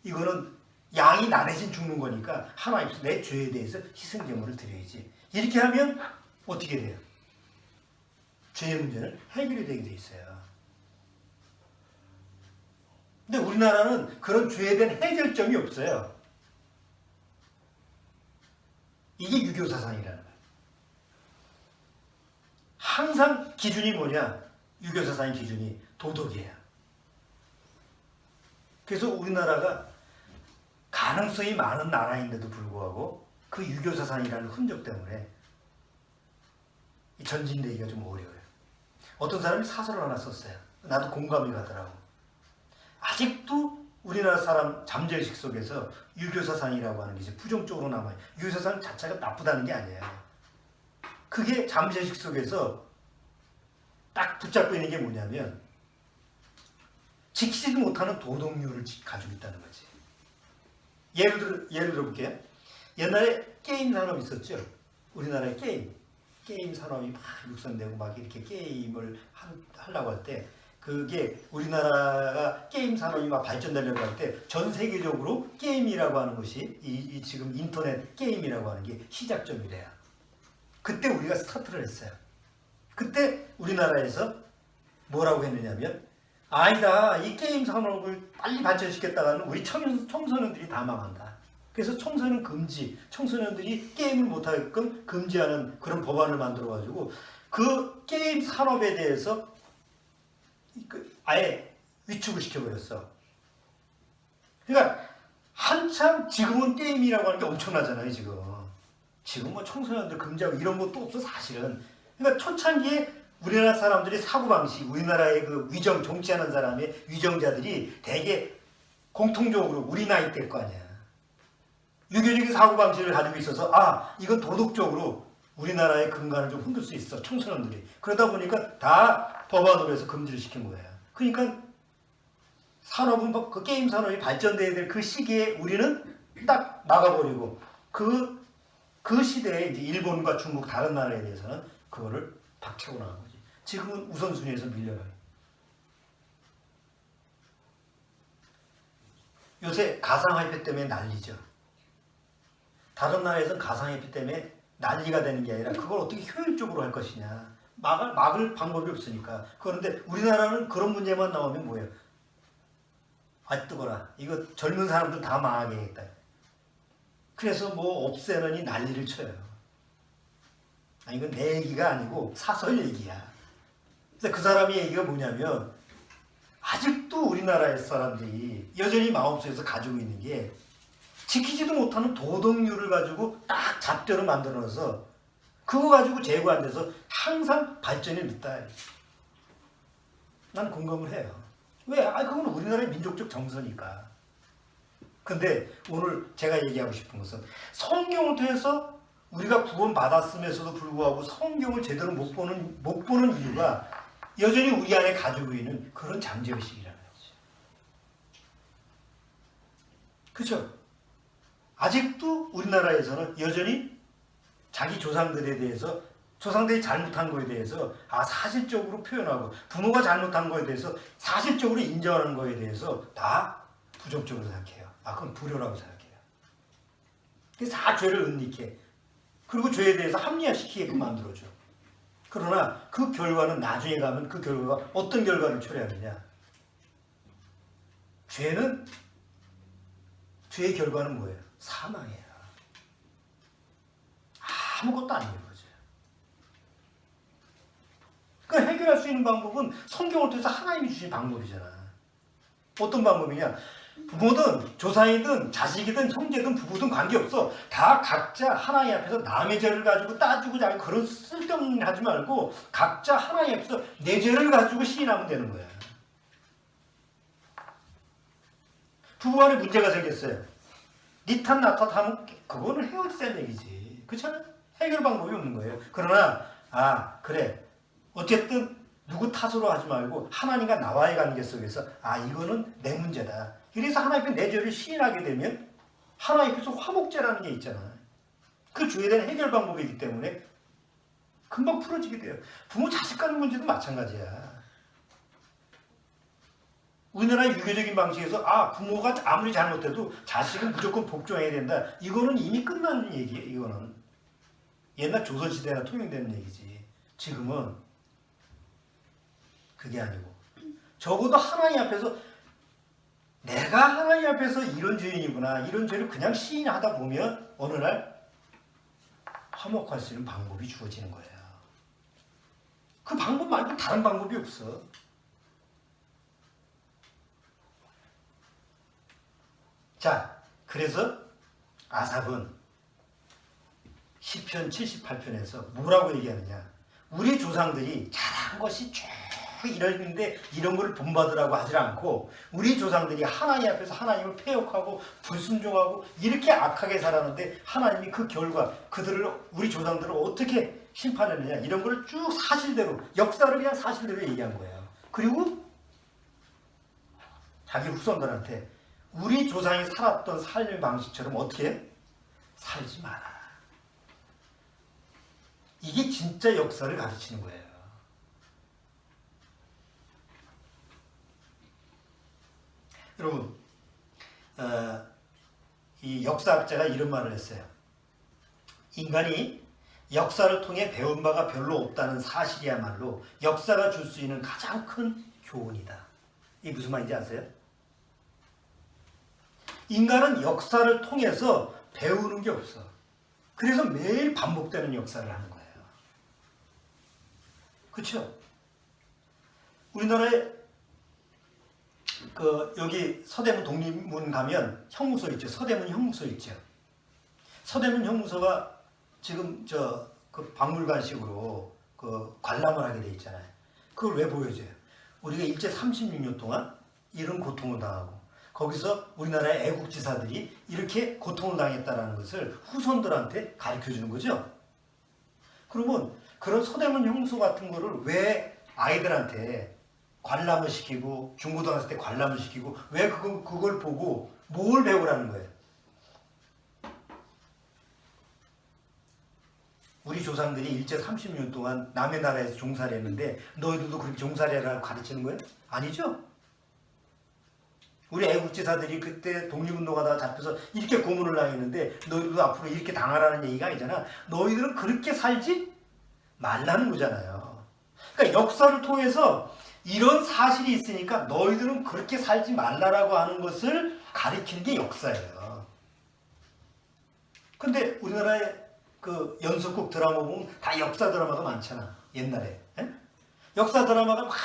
이거는 양이 나 대신 죽는 거니까 하나님께서 내 죄에 대해서 희생제물을 드려야지. 이렇게 하면 어떻게 돼요? 죄의 문제는 해결이 되게 돼 있어요. 근데 우리나라는 그런 죄에 대한 해결점이 없어요. 이게 유교 사상이라는 거예요. 항상 기준이 뭐냐? 유교 사상의 기준이 도덕이에요. 그래서 우리나라가 가능성이 많은 나라인데도 불구하고 그 유교 사상이라는 흔적 때문에 전진되기가 좀 어려워요. 어떤 사람이 사설을 하나 썼어요. 나도 공감이 가더라고. 아직도 우리나라 사람 잠재의식 속에서 유교 사상이라고 하는 게 이제 부정적으로 남아요. 유교 사상 자체가 나쁘다는 게 아니에요. 그게 잠재의식 속에서 딱 붙잡고 있는 게 뭐냐면 지키지도 못하는 도덕률을 가지고 있다는 거지. 예를 들어볼게요. 옛날에 게임 산업이 있었죠. 우리나라에 게임 산업이 막 육성되고 막 이렇게 게임을 하려고 할 때 그게 우리나라가 게임 산업이 막 발전되려고 할 때 전 세계적으로 게임이라고 하는 것이 이 지금 인터넷 게임이라고 하는 게 시작점이래요. 그때 우리가 스타트를 했어요. 그때 우리나라에서 뭐라고 했느냐면 아니다. 이 게임 산업을 빨리 발전시켰다가는 우리 청소년들이 다 망한다. 그래서 청소년 금지, 청소년들이 게임을 못하게끔 금지하는 그런 법안을 만들어가지고 그 게임 산업에 대해서 아예 위축을 시켜버렸어. 그러니까 한참 지금은 게임이라고 하는 게 엄청나잖아요, 지금. 지금 뭐 청소년들 금지하고 이런 것도 없어 사실은. 그러니까 초창기에 우리나라 사람들이 사고방식, 우리나라의 그 위정, 정치하는 사람의 위정자들이 대개 공통적으로 우리 나이 때일 거 아니야. 유교적인 사고방식을 가지고 있어서 이건 도덕적으로 우리나라의 근간을 좀 흔들 수 있어, 청소년들이. 그러다 보니까 다 법안으로 해서 금지를 시킨 거야. 그러니까 산업은 그 게임 산업이 발전돼야 될 그 시기에 우리는 딱 막아버리고 그 시대에 이제 일본과 중국 다른 나라에 대해서는 그거를 박차고 나간 거지. 지금은 우선순위에서 밀려가요. 요새 가상화폐 때문에 난리죠. 다른 나라에서는 가상화폐 때문에 난리가 되는 게 아니라 그걸 어떻게 효율적으로 할 것이냐. 막을 방법이 없으니까. 그런데 우리나라는 그런 문제만 나오면 뭐예요? 뜨거라. 이거 젊은 사람들 다 망하게 했다. 그래서 뭐 없애느니 난리를 쳐요. 이건 내 얘기가 아니고 사설 얘기야. 그래서 그 사람의 얘기가 뭐냐면 아직도 우리나라의 사람들이 여전히 마음속에서 가지고 있는 게 지키지도 못하는 도덕률을 가지고 딱 잣대로 만들어서 그거 가지고 재고 안 돼서 항상 발전이 늦다. 난 공감을 해요. 왜? 그건 우리나라의 민족적 정서니까. 근데 오늘 제가 얘기하고 싶은 것은 성경을 통해서 우리가 구원받았음에서도 불구하고 성경을 제대로 못 보는 이유가 여전히 우리 안에 가지고 있는 그런 잠재의식이라는 거죠. 그렇죠? 아직도 우리나라에서는 여전히 자기 조상들에 대해서 조상들이 잘못한 거에 대해서 사실적으로 표현하고 부모가 잘못한 거에 대해서 사실적으로 인정하는 거에 대해서 다 부정적으로 생각해요. 그건 불효라고 생각해요. 그래서 다 죄를 은닉해. 그리고 죄에 대해서 합리화시키게끔 만들어줘. 그러나 그 결과는 나중에 가면 그 결과가 어떤 결과를 초래하느냐. 죄의 결과는 뭐예요? 사망이에요. 아무것도 아니에요. 그 해결할 수 있는 방법은 성경을 통해서 하나님이 주신 방법이잖아. 어떤 방법이냐? 부모든 조상이든 자식이든 형제든 부부든 관계없어. 다 각자 하나님 앞에서 남의 죄를 가지고 따지고 자고 그런 쓸데없는 일 하지 말고 각자 하나님 앞에서 내 죄를 가지고 시인하면 되는 거야. 부부간에 문제가 생겼어요. 니 탓 나 탓하면 그거는 헤어지자는 얘기지. 그렇잖아? 해결 방법이 없는 거예요. 그러나 그래. 어쨌든 누구 탓으로 하지 말고 하나님과 나와의 관계 속에서 이거는 내 문제다. 그래서 하나님 앞에 내 죄를 시인하게 되면 하나님 앞에서 화목제라는 게 있잖아. 그 죄에 대한 해결 방법이기 때문에 금방 풀어지게 돼요. 부모 자식 간의 문제도 마찬가지야. 우리나라의 유교적인 방식에서 부모가 아무리 잘못해도 자식은 무조건 복종해야 된다. 이거는 이미 끝난 얘기예요. 이거는 옛날 조선시대나 통용되는 얘기지. 지금은 그게 아니고 적어도 하나님 앞에서 내가 하나님 앞에서 이런 죄인이구나, 이런 죄를 그냥 시인하다 보면 어느 날 화목할 수 있는 방법이 주어지는 거예요. 그 방법 말고 다른 방법이 없어. 자, 그래서 아삽은 시편 78편에서 뭐라고 얘기하느냐. 우리 조상들이 잘한 것이 쭉 이러는데 이런 거를 본받으라고 하지 않고 우리 조상들이 하나님 앞에서 하나님을 패역하고 불순종하고 이렇게 악하게 살았는데 하나님이 그 결과 우리 조상들을 어떻게 심판했느냐, 이런 걸 쭉 사실대로, 역사를 그냥 사실대로 얘기한 거예요. 그리고 자기 후손들한테 우리 조상이 살았던 삶의 방식처럼 어떻게 살지 마라. 이게 진짜 역사를 가르치는 거예요. 여러분, 이 역사학자가 이런 말을 했어요. 인간이 역사를 통해 배운 바가 별로 없다는 사실이야말로 역사가 줄 수 있는 가장 큰 교훈이다. 이게 무슨 말인지 아세요? 인간은 역사를 통해서 배우는 게 없어. 그래서 매일 반복되는 역사를 하는 거예요. 그렇죠? 우리나라에 여기 서대문 독립문 가면 형무소 있죠. 서대문 형무소 있죠. 서대문 형무소가 지금 그 박물관식으로 그 관람을 하게 돼 있잖아요. 그걸 왜 보여줘요? 우리가 일제 36년 동안 이런 고통을 당하고 거기서 우리나라의 애국지사들이 이렇게 고통을 당했다는 것을 후손들한테 가르쳐 주는 거죠. 그러면 그런 서대문 형소 같은 거를 왜 아이들한테 관람을 시키고 중고등학생 때 관람을 시키고 왜 그걸 보고 뭘 배우라는 거예요? 우리 조상들이 일제 30년 동안 남의 나라에서 종살이 했는데 너희들도 그렇게 종살이라고 가르치는 거예요? 아니죠? 우리 애국지사들이 그때 독립운동하다가 잡혀서 이렇게 고문을 당했는데 너희들도 앞으로 이렇게 당하라는 얘기가 아니잖아. 너희들은 그렇게 살지 말라는 거잖아요. 그러니까 역사를 통해서 이런 사실이 있으니까 너희들은 그렇게 살지 말라라고 하는 것을 가리키는 게 역사예요. 근데 우리나라의 그 연속극 드라마 보면 다 역사 드라마가 많잖아. 옛날에. 에? 역사 드라마가 막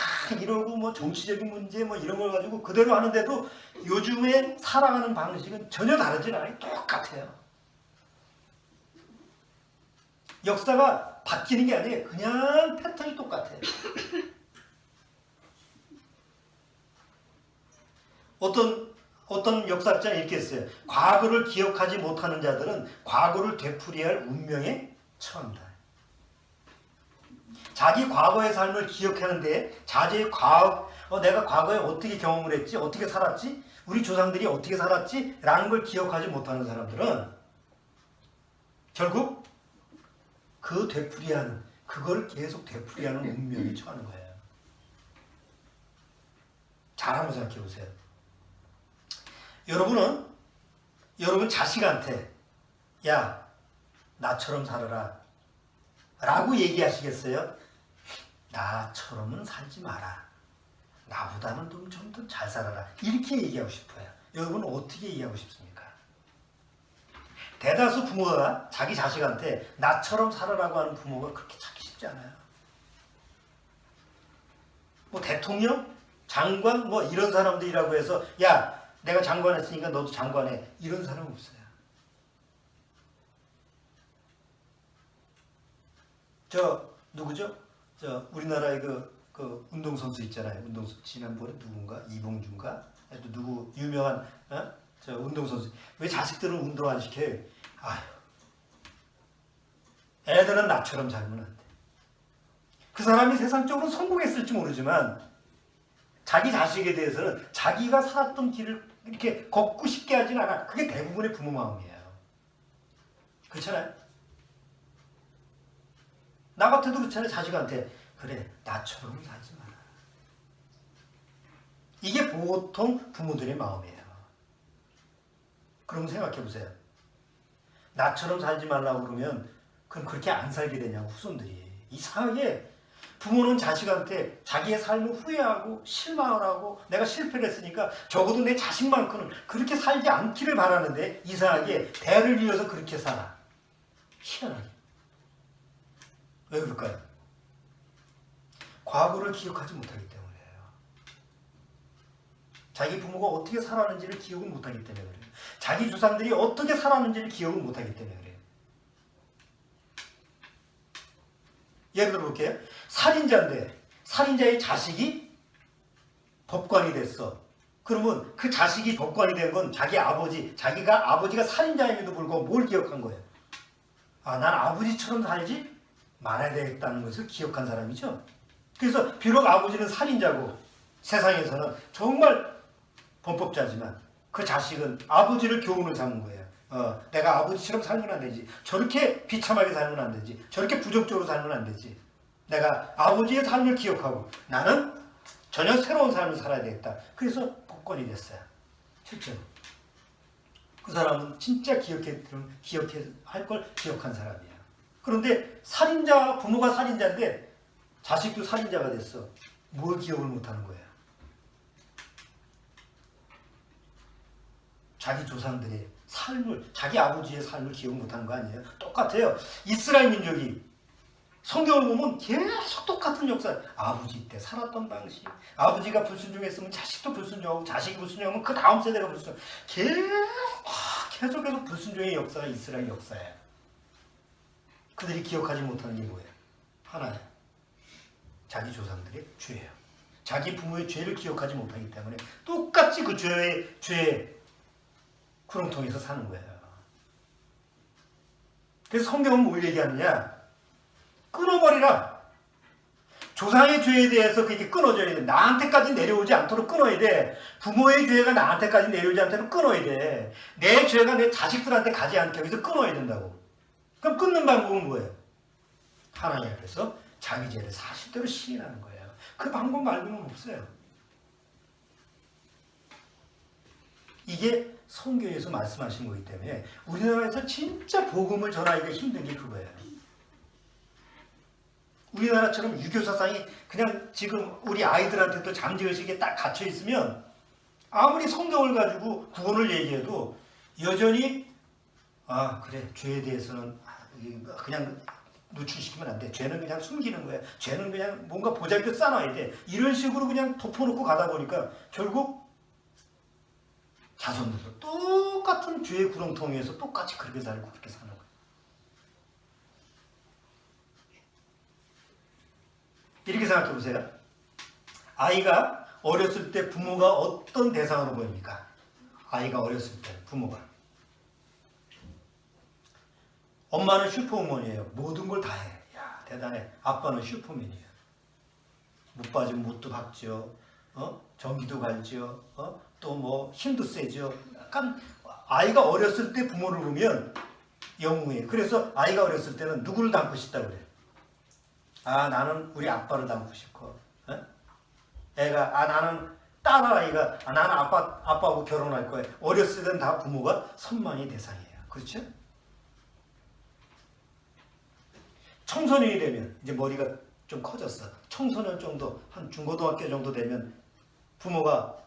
이러고 뭐 정치적인 문제 뭐 이런 걸 가지고 그대로 하는데도 요즘에 살아가는 방식은 전혀 다르지 않아요. 똑같아요. 역사가 바뀌는 게 아니에요. 그냥 패턴이 똑같아요. 어떤 역사학자는 이렇게 했어요. 과거를 기억하지 못하는 자들은 과거를 되풀이할 운명에 처한다. 자기 과거의 삶을 기억하는데 자기의 내가 과거에 어떻게 경험을 했지? 어떻게 살았지? 우리 조상들이 어떻게 살았지? 라는 걸 기억하지 못하는 사람들은 결국 그걸 계속 되풀이하는 운명에 처하는 거예요. 잘 한번 생각해 보세요. 여러분 자식한테 야 나처럼 살아라 라고 얘기하시겠어요? 나처럼은 살지 마라. 나보다는 좀 더 잘 살아라. 이렇게 얘기하고 싶어요. 여러분은 어떻게 얘기하고 싶습니까? 대다수 부모가 자기 자식한테 나처럼 살아라고 하는 부모가 그렇게 찾기 쉽지 않아요. 뭐 대통령, 장관 뭐 이런 사람들이라고 해서 야 내가 장관 했으니까 너도 장관해. 이런 사람 없어요. 누구죠? 우리나라의 그 운동선수 있잖아요. 운동선수 지난번에 누군가 이봉준가 또 누구 유명한 운동선수. 왜 자식들은 운동 안 시켜요? 아휴, 애들은 나처럼 살면 안 돼. 그 사람이 세상적으로 성공했을지 모르지만 자기 자식에 대해서는 자기가 살았던 길을 이렇게 걷고 싶게 하진 않아. 그게 대부분의 부모 마음이에요. 그렇잖아요? 나 같아도 그렇잖아요. 자식한테 그래 나처럼 살지 마라. 이게 보통 부모들의 마음이에요. 그럼 생각해 보세요. 나처럼 살지 말라고 그러면 그럼 그렇게 안 살게 되냐고 후손들이. 이상하게 부모는 자식한테 자기의 삶을 후회하고 실망을 하고 내가 실패를 했으니까 적어도 내 자식만큼은 그렇게 살지 않기를 바라는데 이상하게 대를 이어서 그렇게 살아. 희한하게. 왜 그럴까요? 과거를 기억하지 못하기 때문이에요. 자기 부모가 어떻게 살았는지를 기억을 못하기 때문에 그래요. 자기 조상들이 어떻게 살았는지를 기억을 못하기 때문에 그래요. 예를 들어 볼게요. 살인자인데 살인자의 자식이 법관이 됐어. 그러면 그 자식이 법관이 된 건 자기가 아버지가 살인자임에도 불구하고 뭘 기억한 거예요? 난 아버지처럼 살지 말아야 되겠다는 것을 기억한 사람이죠. 그래서 비록 아버지는 살인자고 세상에서는 정말 범법자지만 그 자식은 아버지를 교훈을 삼은 거예요. 내가 아버지처럼 살면 안 되지. 저렇게 비참하게 살면 안 되지. 저렇게 부정적으로 살면 안 되지. 내가 아버지의 삶을 기억하고 나는 전혀 새로운 삶을 살아야 되겠다. 그래서 법관이 됐어요. 실제로. 그 사람은 진짜 할 걸 기억한 사람이에요. 그런데 부모가 살인자인데 자식도 살인자가 됐어. 뭘 기억을 못하는 거예요? 자기 조상들의 삶을, 자기 아버지의 삶을 기억 못하는 거 아니에요? 똑같아요. 이스라엘 민족이 성경을 보면 계속 똑같은 역사. 아버지 때 살았던 방식. 아버지가 불순종했으면 자식도 불순종하고 자식이 불순종하면 그 다음 세대가 불순종. 계속해서 불순종의 역사가 이스라엘 역사예요. 그들이 기억하지 못하는 게 뭐예요? 하나예요. 자기 조상들의 죄예요. 자기 부모의 죄를 기억하지 못하기 때문에 똑같이 그 죄의 구렁텅이에서 사는 거예요. 그래서 성경은 뭘 얘기하느냐? 끊어버리라. 조상의 죄에 대해서 그게 끊어져야 돼. 나한테까지 내려오지 않도록 끊어야 돼. 부모의 죄가 나한테까지 내려오지 않도록 끊어야 돼. 내 죄가 내 자식들한테 가지 않게 여기서 끊어야 된다고. 그럼 끊는 방법은 뭐예요? 하나님 앞에서 자기 죄를 사실대로 시인하는 거예요. 그 방법 말고는 없어요. 이게 성경에서 말씀하신 거기 때문에 우리나라에서 진짜 복음을 전하기가 힘든 게 그거예요. 우리나라처럼 유교 사상이 그냥 지금 우리 아이들한테도 잠재의식에 딱 갇혀 있으면 아무리 성경을 가지고 구원을 얘기해도 여전히 그래 죄에 대해서는 그냥 노출시키면 안 돼. 죄는 그냥 숨기는 거야. 죄는 그냥 뭔가 보잘것 싸놔야 돼. 이런 식으로 그냥 덮어놓고 가다 보니까 결국 자손들도 똑같은 죄의 구렁텅이에서 똑같이 그렇게 살고 그렇게 사는 거야. 이렇게 생각해 보세요. 아이가 어렸을 때 부모가 어떤 대상으로 보입니까? 아이가 어렸을 때 부모가. 엄마는 슈퍼우먼이에요. 모든 걸 다 해. 야, 대단해. 아빠는 슈퍼맨이에요. 못 빠지면 못도 박죠. 전기도 갈죠. 또 뭐 힘도 세죠. 약간 아이가 어렸을 때 부모를 보면 영웅이에요. 그래서 아이가 어렸을 때는 누구를 닮고 싶다 그래? 나는 우리 아빠를 닮고 싶고. 애가 나는 딸아이가 나는 아빠하고 결혼할 거야. 어렸을 때는 다 부모가 선망의 대상이에요. 그렇죠? 청소년이 되면 이제 머리가 좀 커졌어. 청소년 정도 한 중고등학교 정도 되면 부모가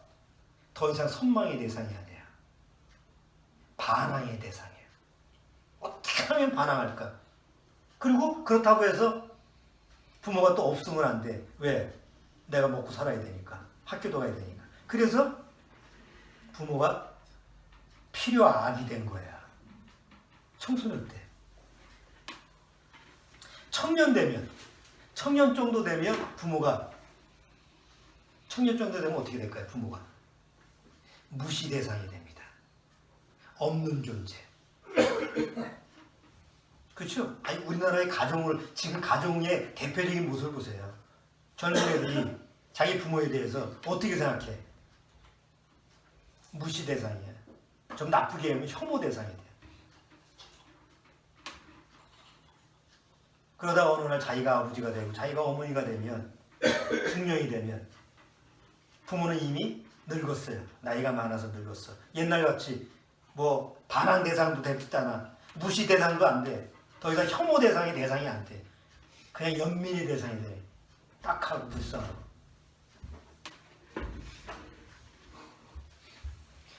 더 이상 선망의 대상이 아니야. 반항의 대상이에요. 어떻게 하면 반항할까? 그리고 그렇다고 해서 부모가 또 없으면 안 돼. 왜? 내가 먹고 살아야 되니까. 학교도 가야 되니까. 그래서 부모가 필요악이 된 거야. 청소년 때. 청년 정도 되면 부모가 청년 정도 되면 어떻게 될까요? 부모가 무시 대상이 됩니다. 없는 존재. 그렇죠? 아니 우리나라의 가정을 지금 가정의 대표적인 모습을 보세요. 젊은 애들이 자기 부모에 대해서 어떻게 생각해? 무시 대상이야. 좀 나쁘게 하면 혐오 대상이 돼. 그러다 어느 날 자기가 아버지가 되고 자기가 어머니가 되면 중년이 되면 부모는 이미 늙었어요. 나이가 많아서 늙었어. 옛날같이 뭐 반항 대상도 됐잖아. 무시 대상도 안 돼. 더 이상 혐오 대상이 안 돼. 그냥 연민의 대상이 돼. 딱하고 불쌍하고.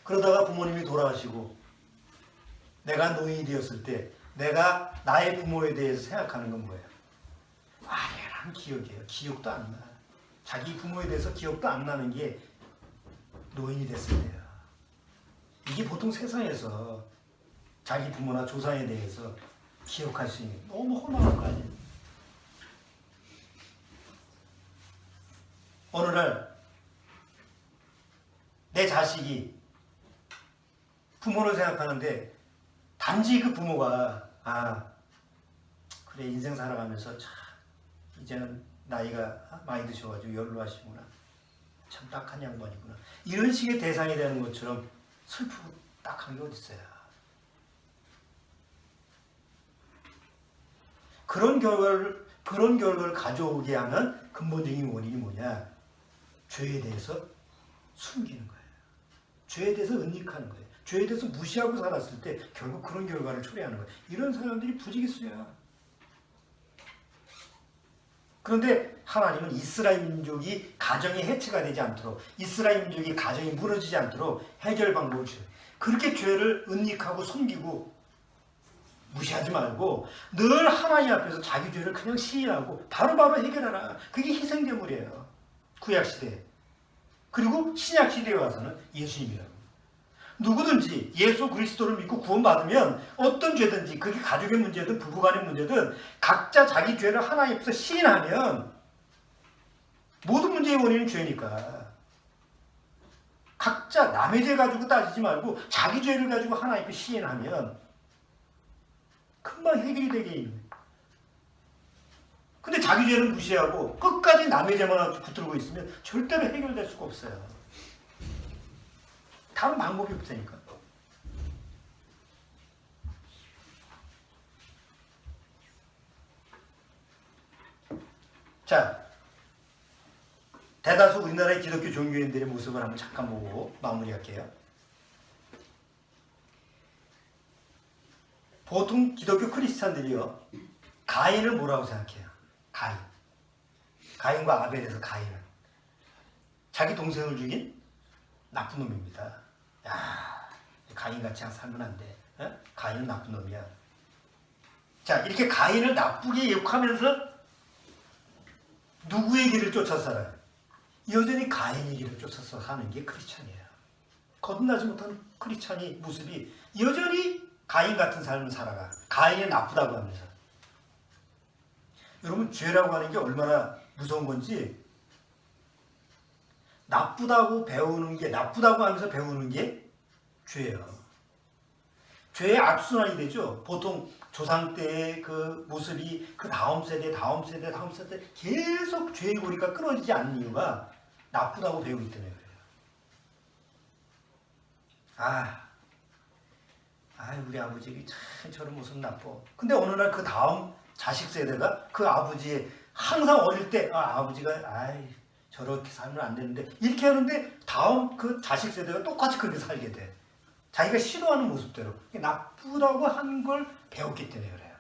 그러다가 부모님이 돌아가시고 내가 노인이 되었을 때 내가 나의 부모에 대해서 생각하는 건 뭐예요? 아니란 기억이에요. 기억도 안 나. 자기 부모에 대해서 기억도 안 나는 게 노인이 됐을 때야. 이게 보통 세상에서 자기 부모나 조상에 대해서 기억할 수 있는 너무 험한 거 아니에요? 어느 날 내 자식이 부모를 생각하는데 단지 그 부모가 그래 인생 살아가면서 참 이제는 나이가 많이 드셔가지고 연로하시구나. 참 딱한 양반이구나. 이런 식의 대상이 되는 것처럼 슬프고 딱한 게 어딨어요. 그런 결과를 가져오게 하는 근본적인 원인이 뭐냐? 죄에 대해서 숨기는 거예요. 죄에 대해서 은닉하는 거예요. 죄에 대해서 무시하고 살았을 때 결국 그런 결과를 초래하는 거예요. 이런 사람들이 부지기수야. 그런데 하나님은 이스라엘 민족이 가정이 해체가 되지 않도록, 이스라엘 민족이 가정이 무너지지 않도록 해결 방법을 줘요. 그렇게 죄를 은닉하고 숨기고 무시하지 말고 늘 하나님 앞에서 자기 죄를 그냥 시인하고 바로바로 해결하라. 그게 희생제물이에요. 구약시대에. 그리고 신약시대에 와서는 예수님이라고. 누구든지 예수 그리스도를 믿고 구원받으면 어떤 죄든지 그게 가족의 문제든 부부간의 문제든 각자 자기 죄를 하나님 앞에서 시인하면 모든 문제의 원인은 죄니까 각자 남의 죄 가지고 따지지 말고 자기 죄를 가지고 하나님 앞에 시인하면 금방 해결이 되게 있는 거예요. 근데 자기 죄는 무시하고 끝까지 남의 죄만 붙들고 있으면 절대로 해결될 수가 없어요. 다른 방법이 없으니까. 자, 대다수 우리나라의 기독교 종교인들의 모습을 한번 잠깐 보고 마무리할게요. 보통 기독교 크리스찬들이요, 가인을 뭐라고 생각해요? 가인과 아벨에서 가인은 자기 동생을 죽인 나쁜 놈입니다. 야, 가인같이 살면 안 돼. 어? 가인은 나쁜 놈이야. 자, 이렇게 가인을 나쁘게 욕하면서 누구의 길을 쫓아 살아요? 여전히 가인의 길을 쫓아서 사는 게 크리스찬이에요. 거듭나지 못한 크리스찬이 모습이 여전히 가인 같은 삶을 살아가. 가인이 나쁘다고 하면서. 여러분, 죄라고 하는 게 얼마나 무서운 건지, 나쁘다고 하면서 배우는 게 죄예요. 죄의 악순환이 되죠. 보통 조상 때의 그 모습이 그 다음 세대 계속 죄의 고리가 끊어지지 않는 이유가 나쁘다고 배우기 때문에 그래요. 우리 아버지 참 저런 모습 나빠. 근데 어느 날 그 다음 자식 세대가 그 아버지의 항상 어릴 때 아버지가 저렇게 살면 안 되는데 이렇게 하는데 다음 그 자식 세대가 똑같이 그렇게 살게 돼. 자기가 싫어하는 모습대로 나쁘다고 한 걸 배웠기 때문에 그래요.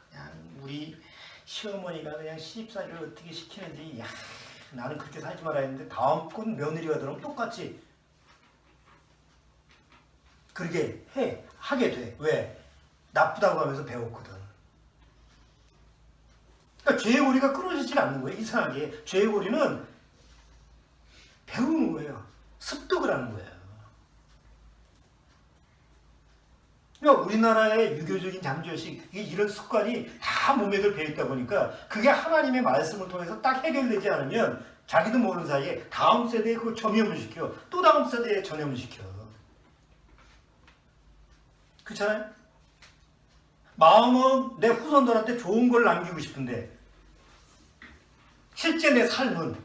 그냥 우리 시어머니가 그냥 시집살이를 어떻게 시키는지 나는 그렇게 살지 말아야 했는데 다음 건 며느리가 들어오면 똑같이 그렇게 하게 돼. 왜? 나쁘다고 하면서 배웠거든. 그러니까 죄의 고리가 끊어지질 않는 거예요. 이상하게 죄의 고리는 배우는 거예요. 습득을 하는 거예요. 그러니까 우리나라의 유교적인 잠재의식, 이런 습관이 다 몸에 배어있다 보니까 그게 하나님의 말씀을 통해서 딱 해결되지 않으면 자기도 모르는 사이에 다음 세대에 그걸 전염을 시켜. 또 다음 세대에 전염을 시켜. 그렇잖아요? 마음은 내 후손들한테 좋은 걸 남기고 싶은데 실제 내 삶은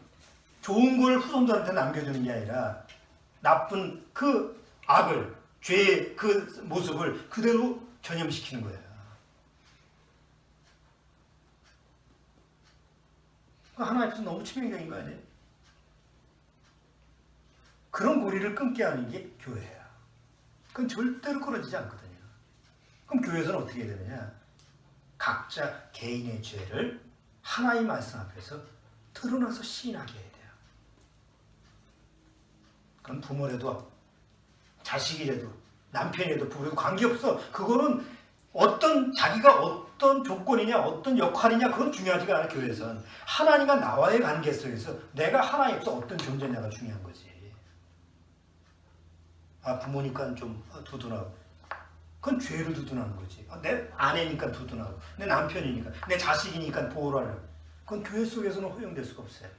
좋은 걸 후손들한테 남겨주는 게 아니라 나쁜 그 악을, 죄의 그 모습을 그대로 전염시키는 거예요. 하나님 앞에서 너무 치명적인 거 아니에요? 그런 고리를 끊게 하는 게 교회예요. 그건 절대로 끊어지지 않거든요. 그럼 교회에서는 어떻게 해야 되느냐? 각자 개인의 죄를 하나님 말씀 앞에서 드러나서 시인하게 해야 돼요. 그럼 부모라도 자식이라도 남편이라도 부부라도 관계없어. 그거는 자기가 어떤 조건이냐 어떤 역할이냐 그건 중요하지가 않아. 교회에서는 하나님과 나와의 관계 속에서 내가 하나님께서 어떤 존재냐가 중요한 거지. 부모니까 좀 두둔하고 그건 죄를 두둔하는 거지. 내 아내니까 두둔하고 내 남편이니까 내 자식이니까 보호를 하려고. 그건 교회 속에서는 허용될 수가 없어요.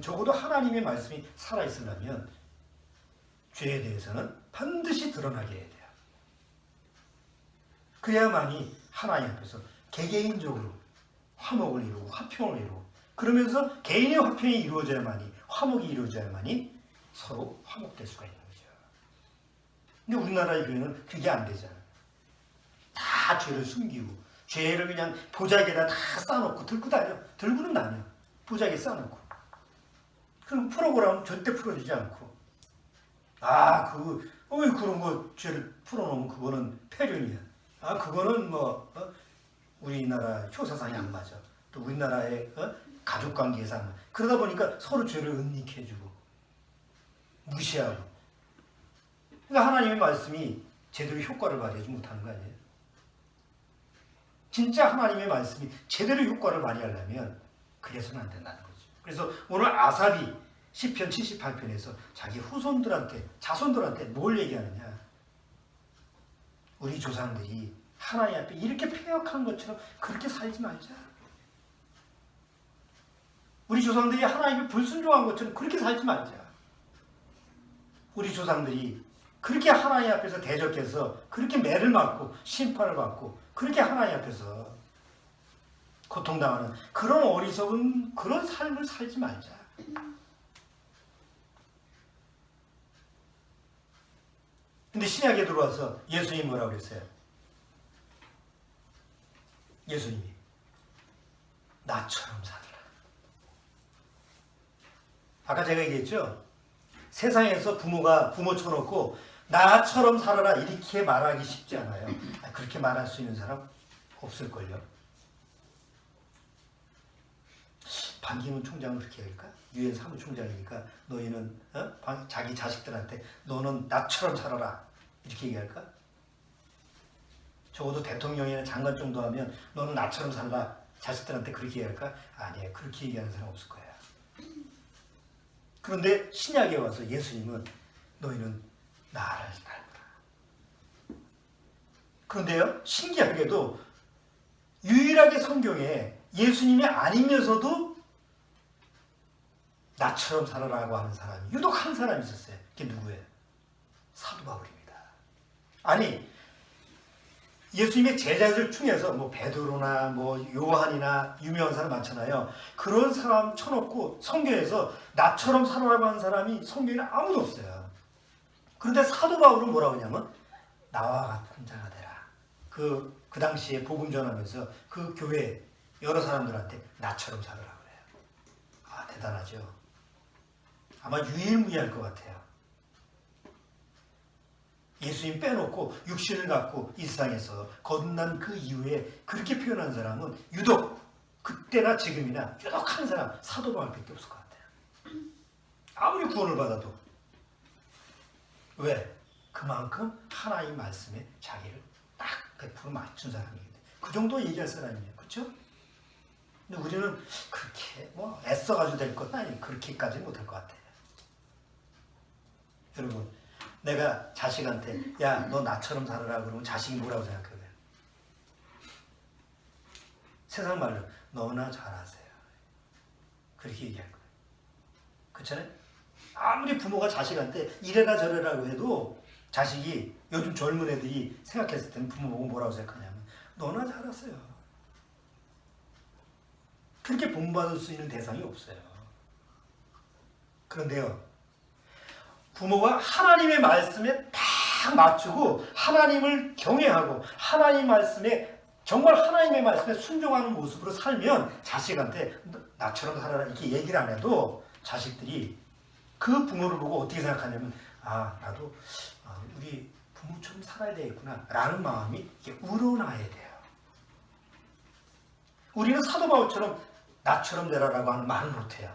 적어도 하나님의 말씀이 살아있으려면 죄에 대해서는 반드시 드러나게 해야 돼요. 그래야만이 하나님 앞에서 개개인적으로 화목을 이루고 화평을 이루고 그러면서 개인의 화평이 이루어져야만이 화목이 이루어져야만이 서로 화목될 수가 있는 거죠. 근데 우리나라의 교회는 그게 안 되잖아요. 다 죄를 숨기고 죄를 그냥 보자기에다 다 쌓아놓고 들고 다녀. 들고는 다녀. 보자기에 쌓아놓고. 그리고 풀어보라면 절대 풀어주지 않고. 그런 거 죄를 풀어놓으면 그거는 폐륜이야. 그거는 우리나라 효사상이 안 맞아. 또 우리나라의 가족관계에서 안 맞아. 그러다 보니까 서로 죄를 은닉해주고 무시하고. 그러니까 하나님의 말씀이 제대로 효과를 발휘하지 못하는 거 아니에요? 진짜 하나님의 말씀이 제대로 효과를 발휘하려면 그래서는 안 된다는 거죠. 그래서 오늘 아삽이 시편 78편에서 자기 후손들한테, 자손들한테 뭘 얘기하느냐? 우리 조상들이 하나님 앞에 이렇게 패역한 것처럼 그렇게 살지 말자. 우리 조상들이 하나님께 불순종한 것처럼 그렇게 살지 말자. 우리 조상들이 그렇게 하나님 앞에서 대적해서 그렇게 매를 맞고 심판을 받고 그렇게 하나님 앞에서 고통당하는 그런 어리석은 그런 삶을 살지 말자. 근데 신약에 들어와서 예수님이 뭐라고 그랬어요? 예수님이 나처럼 살아라. 아까 제가 얘기했죠? 세상에서 부모 쳐놓고 나처럼 살아라 이렇게 말하기 쉽지 않아요. 그렇게 말할 수 있는 사람 없을걸요. 반기문 총장은 그렇게 할까? 유엔 사무총장이니까 너희는 자기 자식들한테 너는 나처럼 살아라 이렇게 얘기할까? 적어도 대통령이나 장관 정도 하면 너는 나처럼 살라 자식들한테 그렇게 얘기할까? 아니에요. 그렇게 얘기하는 사람 없을 거야. 그런데 신약에 와서 예수님은 너희는 나를 닮으라. 그런데요, 신기하게도 유일하게 성경에 예수님이 아니면서도 나처럼 살아라고 하는 사람이 유독 한 사람이 있었어요. 그게 누구예요? 사도 바울입니다. 아니, 예수님의 제자들 중에서 뭐 베드로나 뭐 요한이나 유명한 사람 많잖아요. 그런 사람 쳐놓고 성경에서 나처럼 살아라고 하는 사람이 성경에는 아무도 없어요. 그런데 사도 바울은 뭐라고 하냐면 나와 같은 자가 되라. 그 당시에 복음 전하면서 그 교회 여러 사람들한테 나처럼 살아라고 그래요. 아, 대단하죠. 아마 유일무이할 것 같아요. 예수님 빼놓고 육신을 갖고 이 세상에서 거듭난 그 이후에 그렇게 표현한 사람은 유독 그때나 지금이나 유독 한 사람 사도 바울밖에 없을 것 같아요. 아무리 구원을 받아도. 왜? 그만큼 하나님 말씀에 자기를 딱 100% 맞춘 사람이거든요. 그 정도 얘기할 사람이에요. 그렇죠? 근데 우리는 그렇게 뭐 애써가지고 될 것도 아니에요. 그렇게까지는 못할 것 같아요. 여러분, 내가 자식한테 야, 너 나처럼 살아라 그러면 자식이 뭐라고 생각해요? 세상 말로 너나 잘하세요. 그렇게 얘기할 거예요. 그렇잖아요? 아무리 부모가 자식한테 이래라 저래라고 해도 자식이 요즘 젊은 애들이 생각했을 때는 부모 보고 뭐라고 생각하냐면 너나 잘하세요. 그렇게 본받을 수 있는 대상이 없어요. 그런데요, 부모가 하나님의 말씀에 딱 맞추고 하나님을 경외하고 하나님 말씀에 정말 하나님의 말씀에 순종하는 모습으로 살면 자식한테 나처럼 살아라 이렇게 얘기를 안 해도 자식들이 그 부모를 보고 어떻게 생각하냐면 아, 나도 우리 부모처럼 살아야 되겠구나 라는 마음이 이렇게 우러나야 돼요. 우리는 사도 바울처럼 나처럼 되라라고 하는 말을 못해요.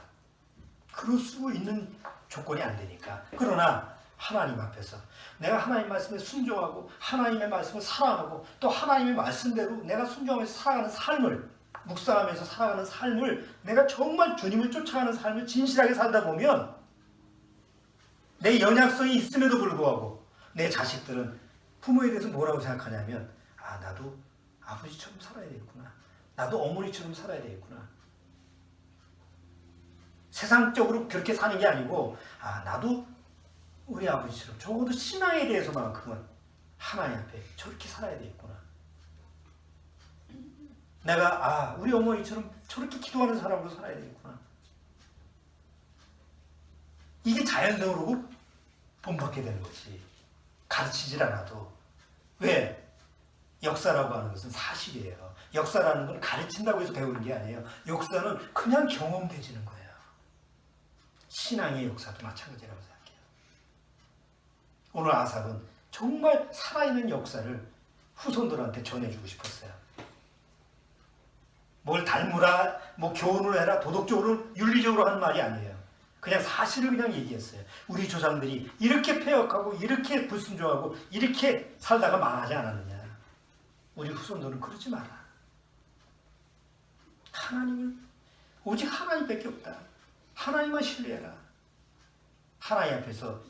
그럴 수 있는 조건이 안 되니까. 그러나 하나님 앞에서 내가 하나님 말씀에 순종하고 하나님의 말씀을 사랑하고 또 하나님의 말씀대로 내가 순종하면서 살아가는 삶을 묵상하면서 살아가는 삶을 내가 정말 주님을 쫓아가는 삶을 진실하게 살다 보면 내 연약성이 있음에도 불구하고 내 자식들은 부모에 대해서 뭐라고 생각하냐면 아, 나도 아버지처럼 살아야 되겠구나. 나도 어머니처럼 살아야 되겠구나. 세상적으로 그렇게 사는 게 아니고 아, 나도 우리 아버지처럼 적어도 신앙에 대해서만큼은 하나님 앞에 저렇게 살아야 되겠구나. 내가 우리 어머니처럼 저렇게 기도하는 사람으로 살아야 되겠구나. 이게 자연적으로 본받게 되는 거지. 가르치질 않아도. 왜? 역사라고 하는 것은 사실이에요. 역사라는 건 가르친다고 해서 배우는 게 아니에요. 역사는 그냥 경험되지는 거예요. 신앙의 역사도 마찬가지라고 생각해요. 오늘 아삽은 정말 살아있는 역사를 후손들한테 전해주고 싶었어요. 뭘 닮으라, 뭐 교훈을 해라, 도덕적으로, 윤리적으로 하는 말이 아니에요. 그냥 사실을 그냥 얘기했어요. 우리 조상들이 이렇게 패역하고 이렇게 불순종하고 이렇게 살다가 망하지 않았느냐. 우리 후손들은 그러지 마라. 하나님을 오직 하나님밖에 없다. 하나님만 신뢰해라. 하나님 앞에서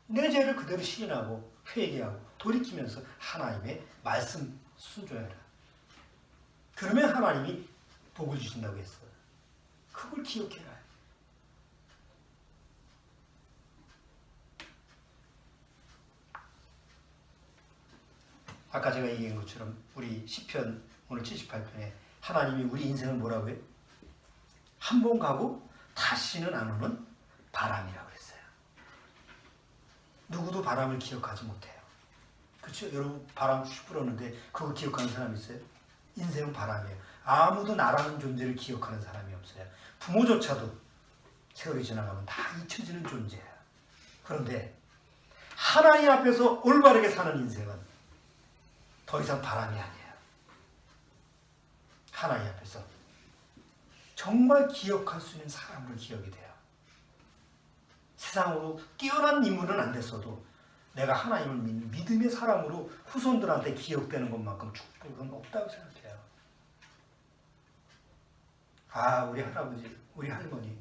내 죄를 그대로 시인하고 회개하고 돌이키면서 하나님의 말씀 순종해라. 그러면 하나님이 복을 주신다고 했어요. 그걸 기억해라. 아까 제가 얘기한 것처럼 우리 시편 오늘 78편에 하나님이 우리 인생을 뭐라고 해요? 한 번 가고 다시는 안 오는 바람이라고 그랬어요. 누구도 바람을 기억하지 못해요. 그렇죠? 여러분 바람 슉 불었는데 그거 기억하는 사람 있어요? 인생은 바람이에요. 아무도 나라는 존재를 기억하는 사람이 없어요. 부모조차도 세월이 지나가면 다 잊혀지는 존재예요. 그런데 하나님 앞에서 올바르게 사는 인생은 더 이상 바람이 아니에요. 하나님 앞에서 정말 기억할 수 있는 사람으로 기억이 돼요. 세상으로 뛰어난 인물은 안 됐어도 내가 하나님을 믿는 믿음의 사람으로 후손들한테 기억되는 것만큼 축복은 없다고 생각해요. 아, 우리 할아버지, 우리 할머니,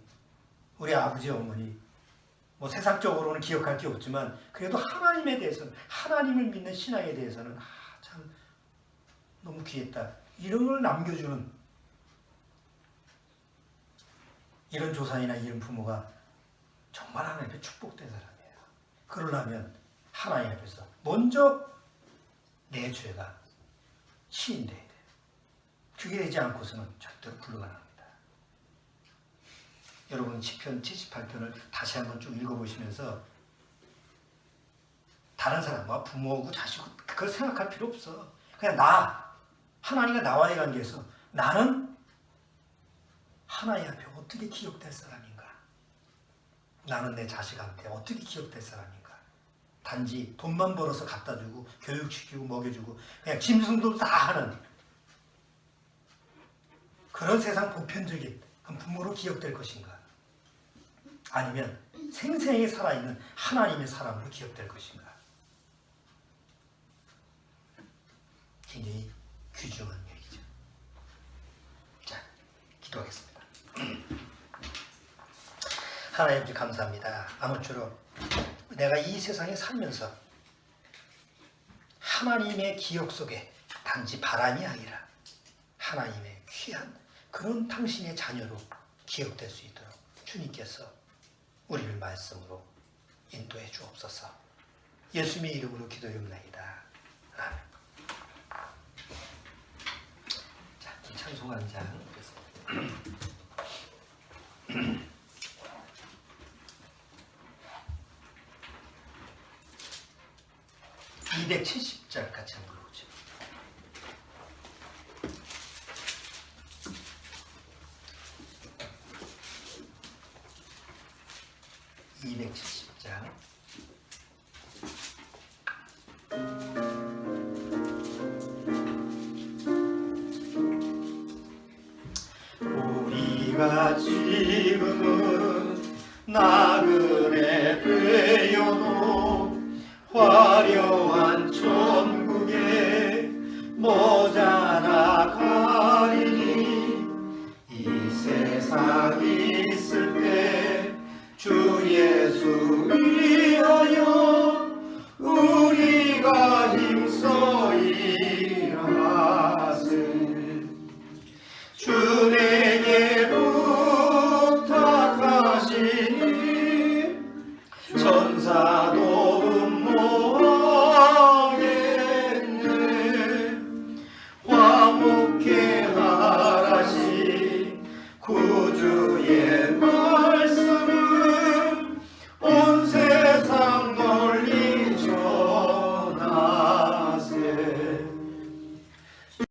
우리 아버지, 어머니 뭐 세상적으로는 기억할 게 없지만 그래도 하나님에 대해서는 하나님을 믿는 신앙에 대해서는 참 너무 귀했다. 이런 걸 남겨주는 이런 조상이나 이런 부모가 정말 하나님 앞에 축복된 사람이에요. 그러려면 하나님 앞에서 먼저 내 죄가 시인돼야 돼요. 그게 되지 않고서는 절대로 불가능합니다. 여러분 시편 78편을 다시 한번 쭉 읽어보시면서 다른 사람과 부모고 자식고 그걸 생각할 필요 없어. 그냥 하나님과 나와의 관계에서 나는 하나님 앞에 어떻게 기억될 사람인가? 나는 내 자식한테 어떻게 기억될 사람인가? 단지 돈만 벌어서 갖다 주고 교육시키고 먹여주고 그냥 짐승도 다 하는 그런 세상 보편적인 부모로 기억될 것인가? 아니면 생생히 살아있는 하나님의 사람으로 기억될 것인가? 굉장히 귀중한 얘기죠. 자, 기도하겠습니다. 하나님 감사합니다. 아무쪼록 내가 이 세상에 살면서 하나님의 기억 속에 단지 바람이 아니라 하나님의 귀한 그런 당신의 자녀로 기억될 수 있도록 주님께서 우리를 말씀으로 인도해 주옵소서. 예수님의 이름으로 기도하옵나이다. 아멘. 자, 찬송한 장 보겠습니다. 270장 같이 한번 불러보죠. 270장. 우리가 지금은 나그네 되어도 화려한 천국에 모자라 가리니 이 세상 있을 때 주 예수 위하여 우리가 힘써 일하세. 주 내게 부탁하시니 천사도 음모하겠네. 화목해 하라시 구주의 말